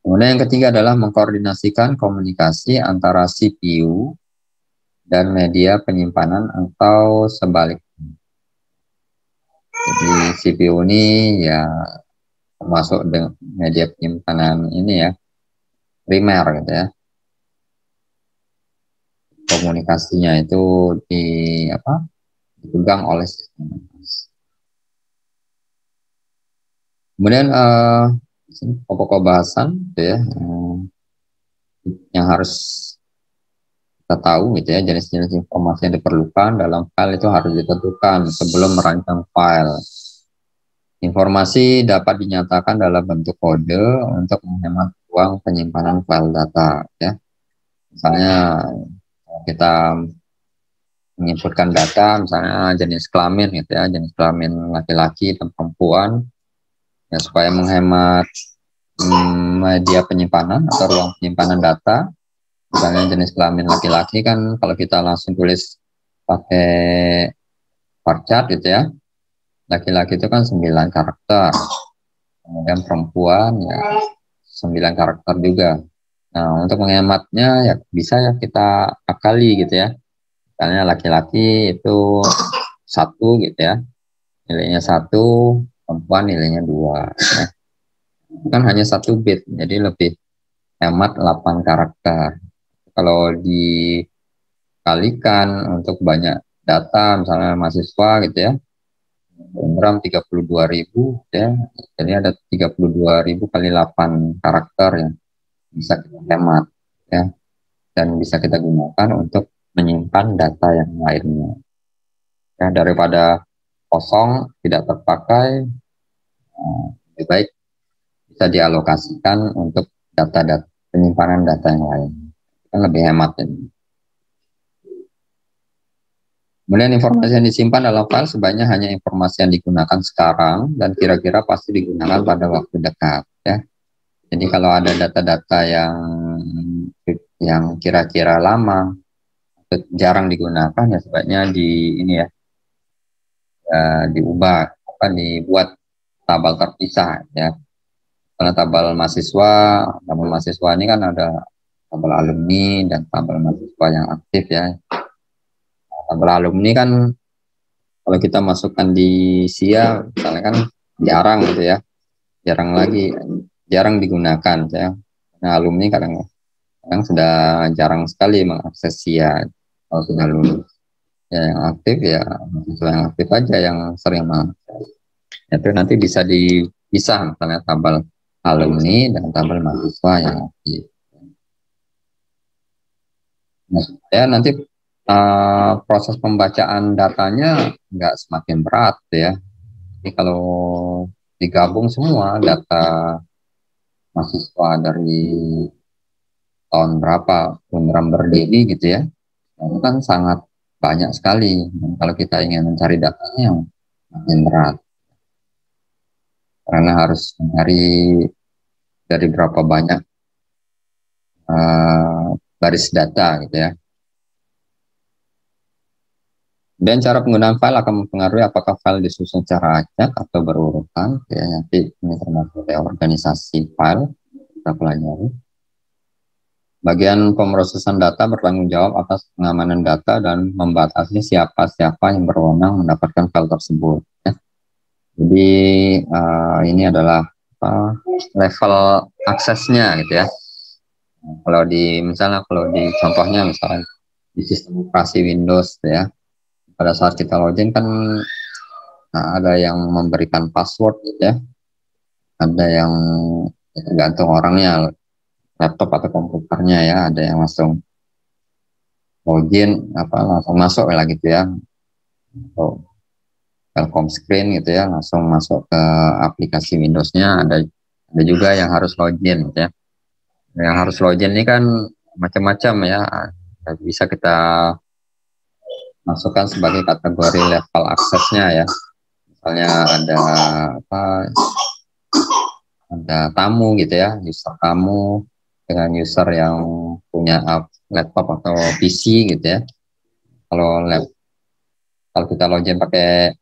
Kemudian yang ketiga adalah mengkoordinasikan komunikasi antara CPU dan media penyimpanan atau sebaliknya. Jadi CPU ini ya termasuk dengan media penyimpanan ini ya, primer gitu ya. Komunikasinya itu dipegang oleh sistem. Kemudian pokok bahasan gitu ya, yang harus kita tahu gitu ya, jenis-jenis informasi yang diperlukan dalam file itu harus ditentukan sebelum merancang file. Informasi dapat dinyatakan dalam bentuk kode untuk menghemat ruang penyimpanan file data ya. Misalnya kita menginputkan data misalnya jenis kelamin gitu ya, jenis kelamin laki-laki dan perempuan ya, supaya menghemat media penyimpanan atau ruang penyimpanan data. Misalnya jenis kelamin laki-laki kan kalau kita langsung tulis pakai varchar gitu ya, laki-laki itu kan 9 karakter, kemudian perempuan ya 9 karakter juga. Nah, untuk menghematnya ya bisa ya kita akali gitu ya. Misalnya laki-laki itu 1 gitu ya, nilainya 1, perempuan nilainya 2. Nah, kan hanya 1 bit, jadi lebih hemat 8 karakter. Kalau dikalikan untuk banyak data, misalnya mahasiswa gitu ya, RAM 32.000 ya, jadi ada 32.000 kali 8 karakter yang bisa kita hemat ya, dan bisa kita gunakan untuk menyimpan data yang lainnya ya, daripada kosong tidak terpakai, lebih baik bisa dialokasikan untuk data-data penyimpanan data yang lain, kan lebih hemat ini. Kemudian informasi yang disimpan dalam file sebaiknya hanya informasi yang digunakan sekarang dan kira-kira pasti digunakan pada waktu dekat ya. Jadi kalau ada data-data yang kira-kira lama jarang digunakan ya sebaiknya diubah dibuat tabel terpisah ya. Karena tabel mahasiswa ini kan ada tabel alumni dan tabel mahasiswa yang aktif ya. Tabel alumni kan kalau kita masukkan di SIA misalnya kan jarang gitu ya, jarang digunakan ya. Nah, alumni kadang sudah jarang sekali mengakses SIA kalau sudah lulus. Ya, yang aktif ya mahasiswa yang aktif aja yang sering mengakses. Itu nanti bisa dipisah misalnya tabel alumni dan tabel mahasiswa yang aktif. Nah, ya nanti proses pembacaan datanya nggak semakin berat ya. Jadi kalau digabung semua data mahasiswa dari tahun berapa program berdiri gitu ya, itu kan sangat banyak sekali. Dan kalau kita ingin mencari datanya yang makin berat, karena harus mencari dari berapa banyak baris data gitu ya. Dan cara penggunaan file akan mempengaruhi apakah file disusun secara acak atau berurutan. Ya, nanti ini termasuk organisasi file kita pelajari. Bagian pemrosesan data bertanggung jawab atas pengamanan data dan membatasi siapa-siapa yang berwenang mendapatkan file tersebut. Ya. Jadi ini adalah level aksesnya gitu ya. Kalau contohnya misalnya di sistem operasi Windows ya, pada saat kita login kan ada yang memberikan password gitu ya, ada yang tergantung orangnya, laptop atau komputernya ya, ada yang langsung login langsung masuk lah gitu ya, atau welcome screen gitu ya, langsung masuk ke aplikasi Windows-nya. Ada juga yang harus login gitu ya. Yang harus login ini kan macam-macam ya, bisa kita masukkan sebagai kategori level aksesnya ya. Misalnya ada tamu gitu ya, user tamu dengan user yang punya laptop atau PC gitu ya. Kalau kita login pakai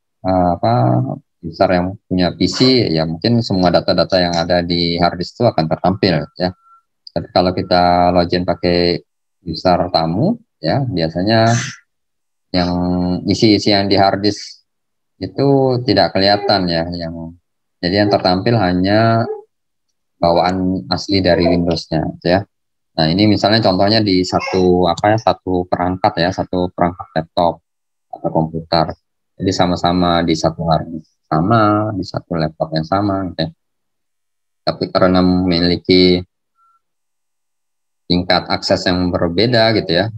user yang punya PC, ya mungkin semua data-data yang ada di harddisk itu akan tertampil ya. Tapi kalau kita login pakai user tamu ya, biasanya yang isi-isi yang di harddisk itu tidak kelihatan ya, jadi yang tertampil hanya bawaan asli dari Windows-nya ya. Nah, ini misalnya contohnya di satu perangkat ya, satu perangkat laptop atau komputer. Jadi sama-sama di satu harddisk sama, di satu laptop yang sama gitu ya. Tapi karena memiliki tingkat akses yang berbeda gitu ya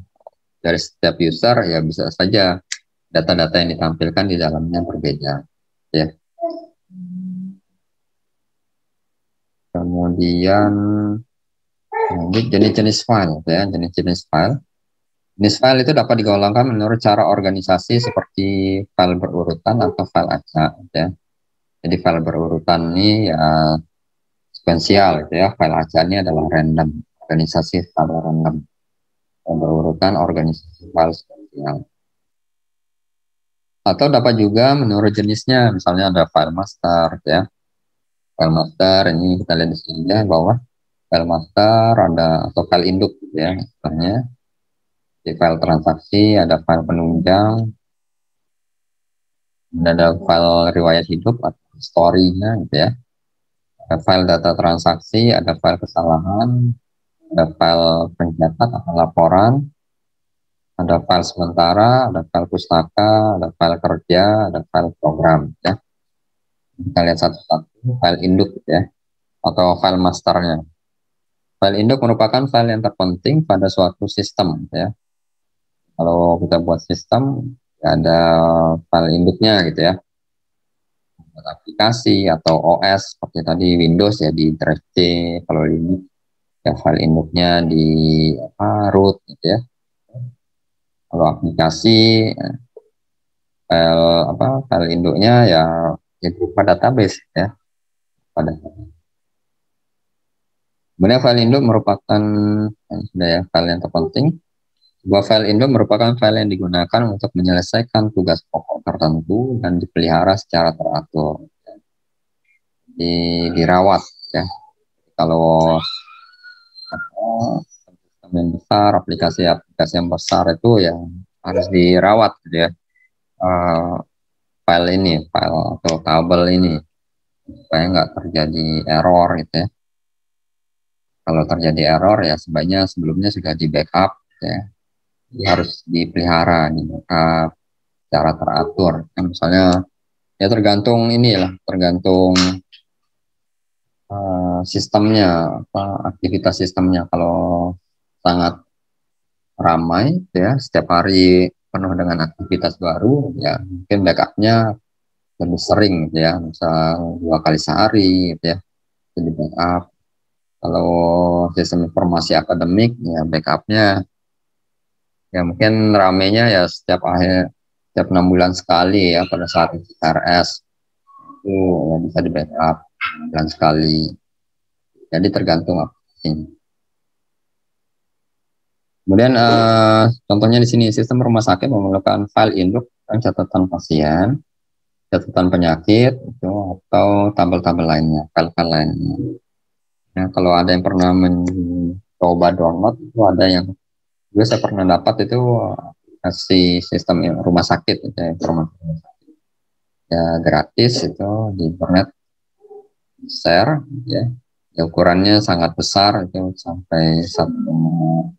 dari setiap user, ya bisa saja data-data yang ditampilkan di dalamnya berbeda ya. Kemudian jenis-jenis file ya, jenis-jenis file. Jenis file itu dapat digolongkan menurut cara organisasi seperti file berurutan atau file acak ya. Jadi file berurutan ini ya sequential gitu ya, file acak ini adalah random, organisasi file random. File berurutan organisasi file sequential. Atau dapat juga menurut jenisnya, misalnya ada file master ya. File master ini kita lihat di sini ya, bahwa file master ada atau file induk gitu ya, misalnya di file transaksi ada file penunjang, ada file riwayat hidup atau story-nya gitu ya, ada file data transaksi, ada file kesalahan, ada file pencatat atau laporan, ada file sementara, ada file pustaka, ada file kerja, ada file program ya. Kita lihat satu-satu file induk gitu ya, atau file masternya. File induk merupakan file yang terpenting pada suatu sistem ya. Kalau kita buat sistem, ya ada file induknya gitu ya. Aplikasi atau OS seperti tadi Windows ya di drive C, kalau ini ya file induknya di root gitu ya. Kalau aplikasi file induknya ya berupa database ya. Kemudian file induk merupakan file yang terpenting. Sebuah file induk merupakan file yang digunakan untuk menyelesaikan tugas pokok tertentu dan dipelihara secara teratur. Dirawat ya. Kalau sistem yang besar, aplikasi yang besar itu ya harus dirawat gitu ya. File atau tabel ini supaya nggak terjadi error gitu ya. Kalau terjadi error ya sebaiknya sebelumnya sudah di backup ya. Harus dipelihara, di backup secara teratur. Misalnya ya tergantung sistemnya, aktivitas sistemnya. Kalau sangat ramai ya, setiap hari penuh dengan aktivitas baru ya, mungkin backupnya lebih sering gitu ya, misal 2 kali sehari gitu ya, jadi backup. Kalau sistem informasi akademik ya backupnya ya mungkin ramenya ya setiap 6 bulan sekali ya, pada saat RS itu ya bisa di backup 6 bulan sekali. Jadi tergantung aplikasinya. Kemudian contohnya di sini sistem rumah sakit memerlukan file induk dan catatan pasien, catatan penyakit itu, atau tabel-tabel lainnya, file-file lainnya. Ya, kalau ada yang pernah mencoba download itu ada yang juga saya pernah dapat itu aplikasi sistem rumah sakit itu ya, informasi rumah sakit. Ya gratis itu di internet, share ya. Ya, ukurannya sangat besar itu sampai 1,5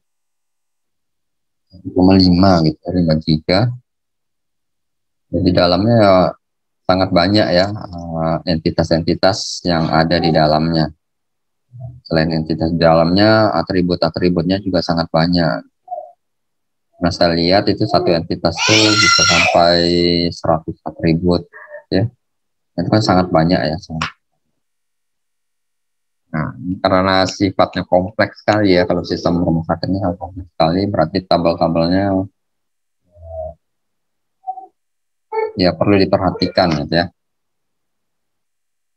gitu, 5 giga. Jadi dalamnya ya sangat banyak ya entitas-entitas yang ada di dalamnya. Selain entitas di dalamnya, atribut-atributnya juga sangat banyak. Nah, saya lihat itu satu entitas tuh bisa sampai 100 atribut, ya. Itu kan sangat banyak ya. Nah, karena sifatnya kompleks sekali ya, kalau sistem rumah sakit ini sangat kompleks sekali, berarti tabel-tabelnya ya perlu diperhatikan gitu ya.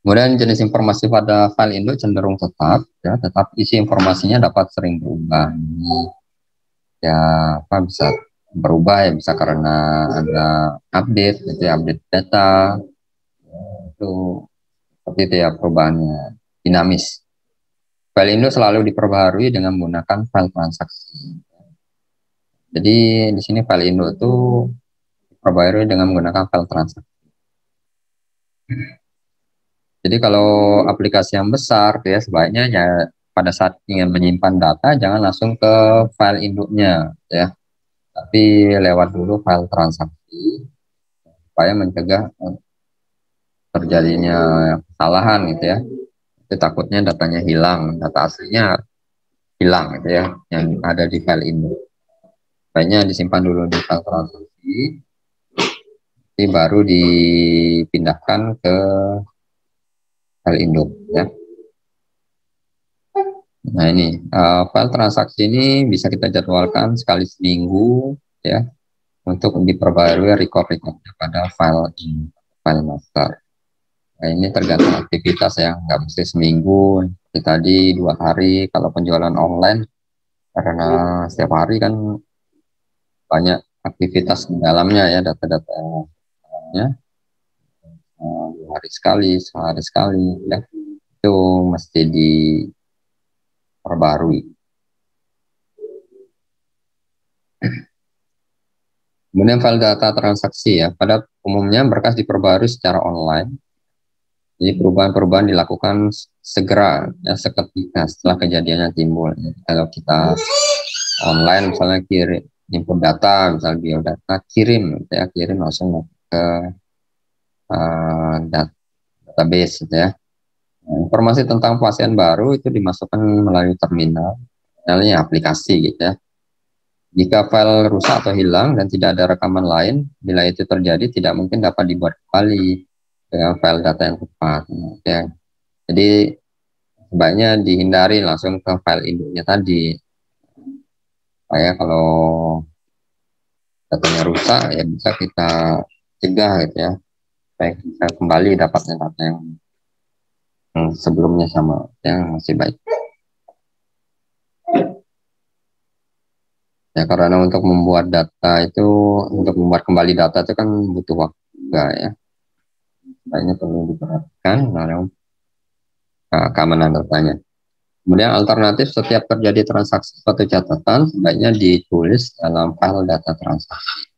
Kemudian jenis informasi pada file induk cenderung tetap, ya, tetapi isi informasinya dapat sering berubah. Ini ya apa bisa berubah ya, bisa karena ada update, gitu ya, update data, itu seperti itu ya perubahannya, dinamis. File induk selalu diperbaharui dengan menggunakan file transaksi. Jadi di sini file induk itu diperbaharui dengan menggunakan file transaksi. Jadi kalau aplikasi yang besar, ya sebaiknya ya pada saat ingin menyimpan data jangan langsung ke file induknya, ya, tapi lewat dulu file transaksi supaya mencegah terjadinya kesalahan gitu ya. Itu takutnya datanya hilang, data aslinya hilang gitu ya, yang ada di file induk. Sebaiknya disimpan dulu di file transaksi, jadi baru dipindahkan ke file induk ya. Nah ini file transaksi ini bisa kita jadwalkan sekali seminggu ya untuk diperbarui record-recordnya pada file master. Nah ini tergantung aktivitas ya, nggak mesti seminggu. Seperti tadi 2 hari kalau penjualan online, karena setiap hari kan banyak aktivitas di dalamnya ya, data-datanya 2 hari sekali, sehari sekali ya, itu mesti diperbarui. Kemudian file data transaksi ya, pada umumnya berkas diperbarui secara online. Jadi perubahan-perubahan dilakukan segera ya, seketika setelah kejadiannya timbul. Kalau kita online misalnya kirim input data, misalnya biodata, kirim langsung ke database gitu ya. Nah, informasi tentang pasien baru itu dimasukkan melalui terminal, misalnya aplikasi gitu ya. Jika file rusak atau hilang dan tidak ada rekaman lain, bila itu terjadi tidak mungkin dapat dibuat kembali dengan file data yang tepat. Ya. Jadi sebaiknya dihindari langsung ke file induknya tadi. Supaya kalau datanya rusak ya bisa kita cegah gitu ya. Supaya bisa kembali dapatnya data yang sebelumnya sama, yang masih baik. Ya karena untuk membuat data itu, untuk membuat kembali data itu kan butuh waktu juga ya. Sebaiknya perlu diperhatikan dalam keamanan datanya. Kemudian alternatif, setiap terjadi transaksi suatu catatan sebaiknya ditulis dalam file data transaksi,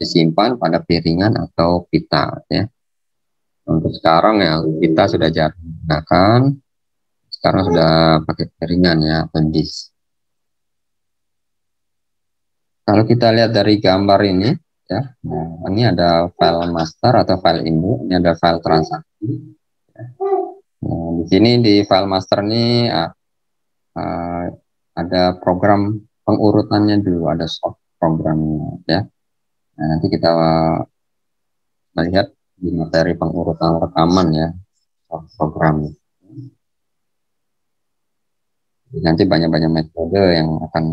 disimpan pada piringan atau pita ya. Untuk sekarang ya kita sudah jarang gunakan, sekarang sudah pakai piringan ya atau disk. Kalau kita lihat dari gambar ini ya, nah, ini ada file master atau file induk, ini ada file transaksi. Nah, di sini di file master ini ada program pengurutannya dulu, ada soft programnya ya. Nah, nanti kita melihat di materi pengurutan rekaman ya, soft program. Nanti banyak-banyak metode yang akan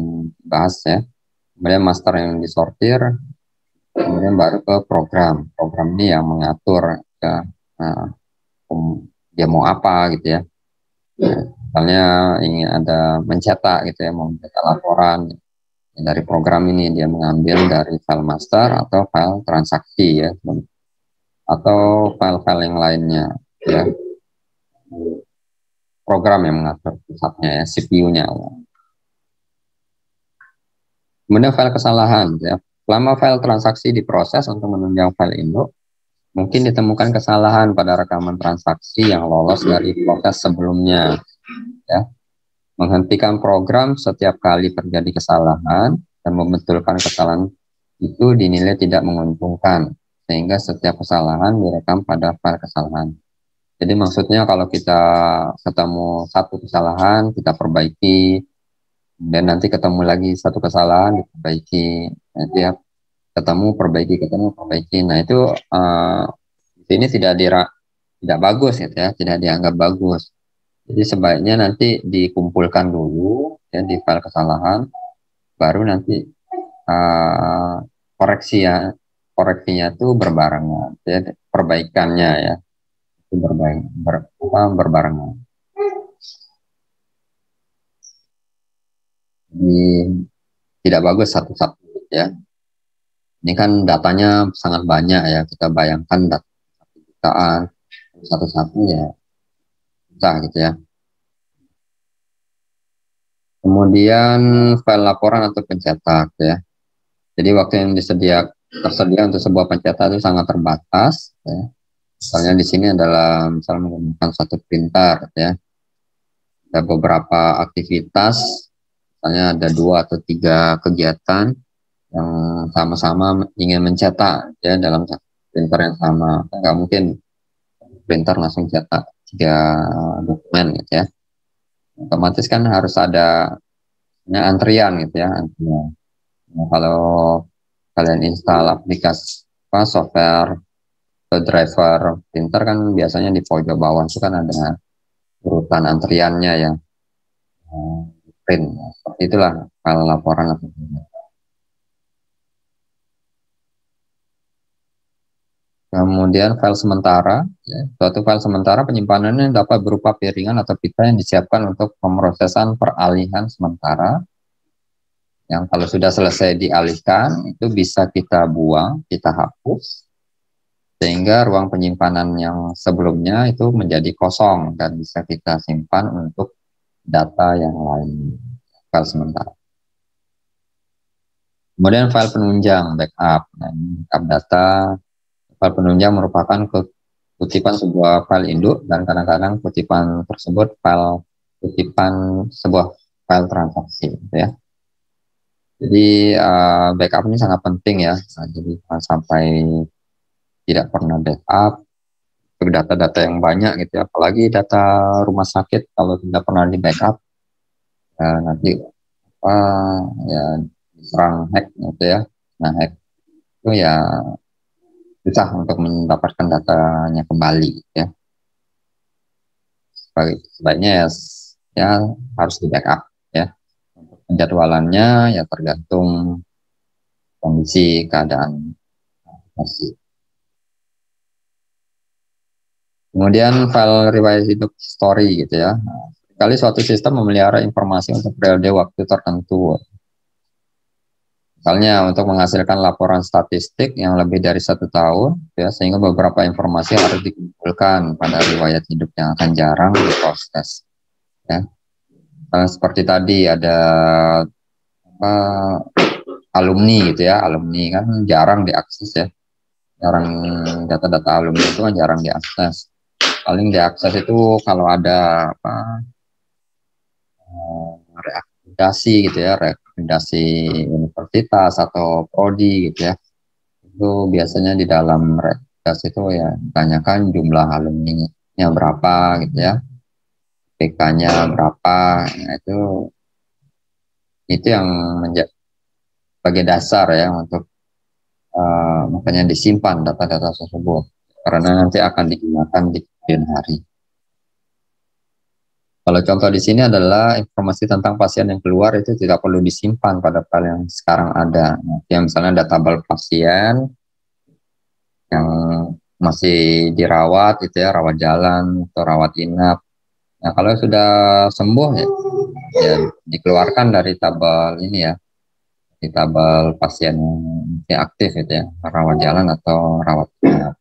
bahas ya. Kemudian master yang disortir, kemudian baru ke program. Program ini yang mengatur ya, dia mau apa gitu ya. Misalnya ingin ada mencetak gitu ya, mau mencetak laporan. Dari program ini dia mengambil dari file master atau file transaksi ya, atau file-file yang lainnya ya. Program yang mengatur pusatnya ya, CPU-nya. Kemudian file kesalahan ya. Selama file transaksi diproses untuk menunjang file induk, mungkin ditemukan kesalahan pada rekaman transaksi yang lolos dari proses sebelumnya ya. Menghentikan program setiap kali terjadi kesalahan dan membetulkan kesalahan itu dinilai tidak menguntungkan, sehingga setiap kesalahan direkam pada file kesalahan. Jadi maksudnya kalau kita ketemu satu kesalahan, kita perbaiki, Dan nanti ketemu lagi satu kesalahan, diperbaiki. Nanti ya, ketemu, perbaiki. Nah itu ini tidak bagus gitu ya, tidak dianggap bagus. Jadi sebaiknya nanti dikumpulkan dulu ya di file kesalahan, baru nanti uh, koreksi ya, koreksinya tuh berbarengan, ya, perbaikannya ya itu berbarengan. Jadi tidak bagus satu-satu ya. Ini kan datanya sangat banyak ya, kita bayangkan data jutaan satu-satu ya susah gitu ya. Kemudian file laporan atau pencetak ya. Jadi waktu yang tersedia untuk sebuah pencetak itu sangat terbatas ya. Misalnya di sini adalah misalnya menggunakan satu printer ya. Ada beberapa aktivitas, misalnya ada 2 atau 3 kegiatan yang sama-sama ingin mencetak ya dalam printer yang sama. Nggak mungkin printer langsung cetak 3 dokumen gitu ya. Otomatis kan harus ada antrian gitu ya, antrian. Nah, kalau kalian install aplikasi software atau driver printer kan biasanya di pojok bawah itu kan ada urutan antriannya ya, print. Seperti itulah file laporan atau kemudian file sementara ya. Suatu file sementara penyimpanannya dapat berupa piringan atau pita yang disiapkan untuk pemrosesan peralihan sementara, yang kalau sudah selesai dialihkan itu bisa kita buang, kita hapus, sehingga ruang penyimpanan yang sebelumnya itu menjadi kosong dan bisa kita simpan untuk data yang lain, file sementara. Kemudian file penunjang backup. Nah, backup data. File penunjang merupakan kutipan sebuah file induk dan kadang-kadang kutipan tersebut kutipan sebuah file transaksi gitu ya. Jadi backup ini sangat penting ya. Nah, jadi sampai tidak pernah backup untuk data-data yang banyak gitu ya. Apalagi data rumah sakit kalau tidak pernah di backup ya, nanti ya diserang hack gitu ya. Nah hack itu ya susah untuk mendapatkan datanya kembali ya. Sebaiknya ya harus di backup ya. Untuk penjadwalannya ya tergantung kondisi keadaan aplikasi. Kemudian file riwayat hidup story gitu ya. Kali suatu sistem memelihara informasi untuk periode waktu tertentu. Misalnya untuk menghasilkan laporan statistik yang lebih dari 1 tahun, ya, sehingga beberapa informasi harus dikumpulkan pada riwayat hidup yang akan jarang diproses. Ya. Seperti tadi ada alumni gitu ya, alumni kan jarang diakses ya, data-data alumni itu kan jarang diakses. Paling diakses itu kalau ada rekomendasi gitu ya, rekomendasi universitas atau prodi gitu ya. Itu biasanya di dalam rekomendasi itu ya tanyakan jumlah alumni-nya berapa gitu ya, PK-nya berapa. Nah, itu yang menjadi sebagai dasar ya untuk makanya disimpan data-data tersebut karena nanti akan digunakan di kemudian hari. Kalau contoh di sini adalah informasi tentang pasien yang keluar itu tidak perlu disimpan pada file yang sekarang ada. Nah, yang misalnya databel pasien yang masih dirawat itu ya, rawat jalan atau rawat inap. Nah, kalau sudah sembuh ya dikeluarkan dari tabel ini ya, di tabel pasien yang aktif itu ya, rawat jalan atau rawat inap.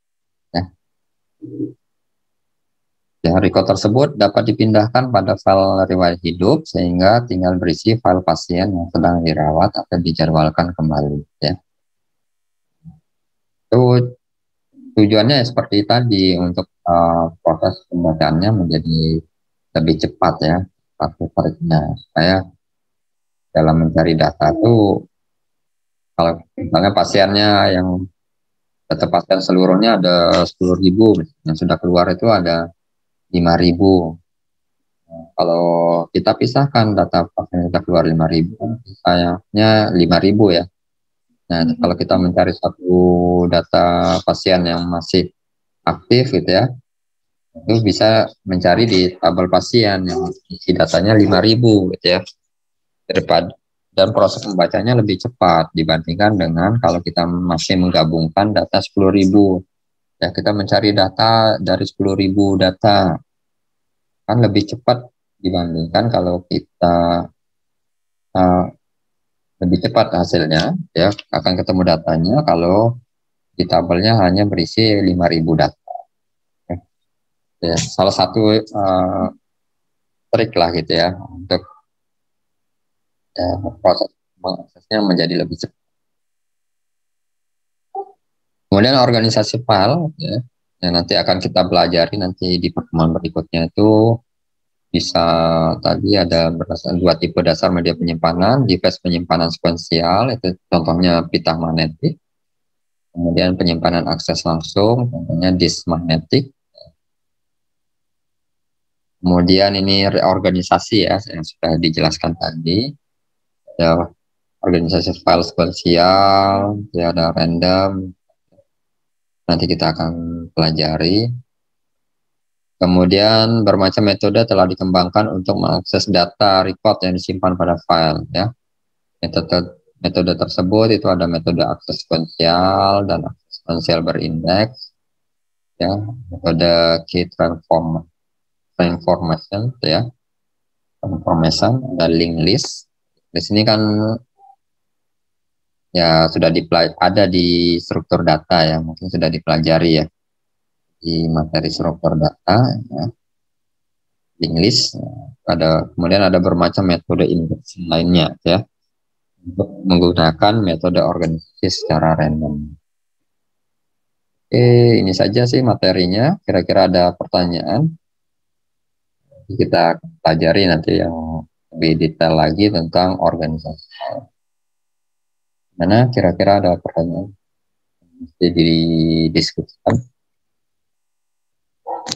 Ya, record tersebut dapat dipindahkan pada file riwayat hidup sehingga tinggal berisi file pasien yang sedang dirawat atau dijadwalkan kembali ya. Itu tujuannya seperti tadi untuk proses pembacaannya menjadi lebih cepat ya, supaya dalam mencari data itu kalau misalnya pasiennya yang data pasien seluruhnya ada 10.000, yang sudah keluar itu ada 5.000. Kalau kita pisahkan data pasien kita keluar 5.000, sisanya 5.000 ya. Nah, kalau kita mencari satu data pasien yang masih aktif gitu ya, itu bisa mencari di tabel pasien yang isi datanya 5.000 gitu ya. Dan proses membacanya lebih cepat dibandingkan dengan kalau kita masih menggabungkan data 10.000. Ya, kita mencari data dari 10.000 data kan lebih cepat dibandingkan kalau kita uh, lebih cepat hasilnya ya, akan ketemu datanya kalau di tabelnya hanya berisi 5.000 data. Ya, salah satu trik lah gitu ya untuk proses mengaksesnya menjadi lebih cepat. Kemudian organisasi file ya, yang nanti akan kita pelajari nanti di pertemuan berikutnya itu bisa tadi ada berdasarkan 2 tipe dasar media penyimpanan, device penyimpanan sekuensial itu contohnya pita magnetik, kemudian penyimpanan akses langsung contohnya disk magnetik. Kemudian ini reorganisasi ya yang sudah dijelaskan tadi, ya organisasi file sekuensial, ya ada random, nanti kita akan pelajari. Kemudian bermacam metode telah dikembangkan untuk mengakses data record yang disimpan pada file ya. Metode tersebut itu ada metode akses sekuensial dan akses sekuensial berindeks ya, metode key transformation ya. Transformation dan link list. Di sini kan ya sudah ada di struktur data ya, mungkin sudah dipelajari ya di materi struktur data ya. Link list kemudian ada bermacam metode indeks lainnya ya untuk menggunakan metode organisasi secara random. Oke, ini saja sih materinya. Kira-kira ada pertanyaan? Kita pelajari nanti yang lebih detail lagi tentang organisasi. Mana kira-kira ada pertanyaan? Mesti didiskusikan.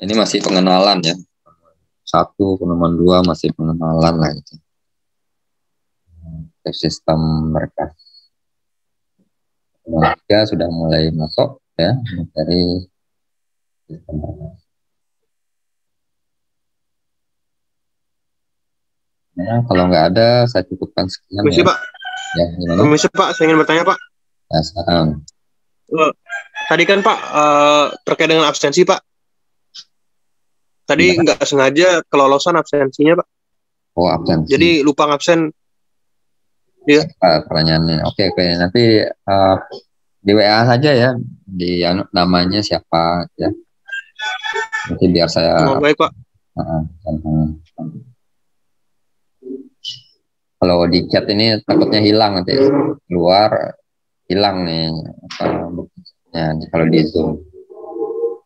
Ini masih pengenalan ya. 1, penemuan 2 masih pengenalan lah gitu. Sistem mereka. Penemuan 3 sudah mulai masuk ya dari sistem mereka. Nah, kalau nggak ada, saya cukupkan sekian. Permisi, ya. Pak. Ya, gimana? Permisi, Pak. Saya ingin bertanya, Pak. Ya, sekarang. Tadi kan, Pak, terkait dengan absensi, Pak. Tadi nggak sengaja kelolosan absensinya, Pak. Oh, absensi. Jadi lupa ngabsen. Iya. Pertanyaannya. Oke. Nanti di WA saja ya. Di namanya siapa ya. Nanti biar saya. Baik, Pak. Kalau di chat ini takutnya hilang nanti keluar hilang nih buktinya kalau di Zoom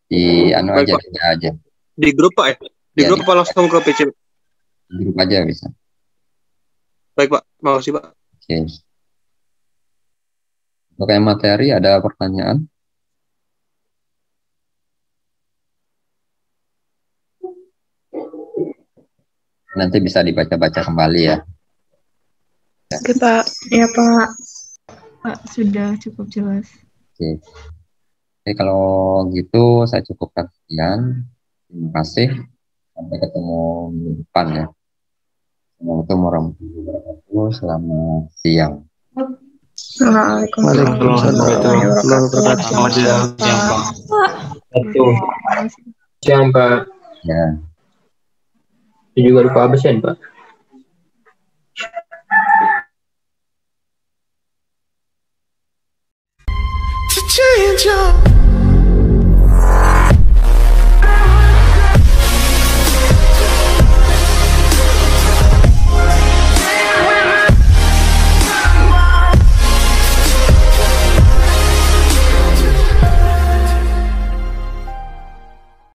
di Baik, aja di grup Pak ya? Di grup apa langsung ke PC? Di grup aja bisa. Baik Pak, makasih Pak. Oke. Untuk materi ada pertanyaan? Nanti bisa dibaca-baca kembali ya. Oke Pak, ya Pak. Pak sudah cukup jelas. Oke. Oke, kalau gitu saya cukupkan sekian. Terima kasih. Sampai ketemu minggu depan ya. Assalamualaikum warahmatullahi wabarakatuh. Selamat siang. Waalaikumsalam warahmatullahi wabarakatuh. Selamat siang, Pak. Siang, Pak. Ya. Ini juga lupa absen, Pak. Change your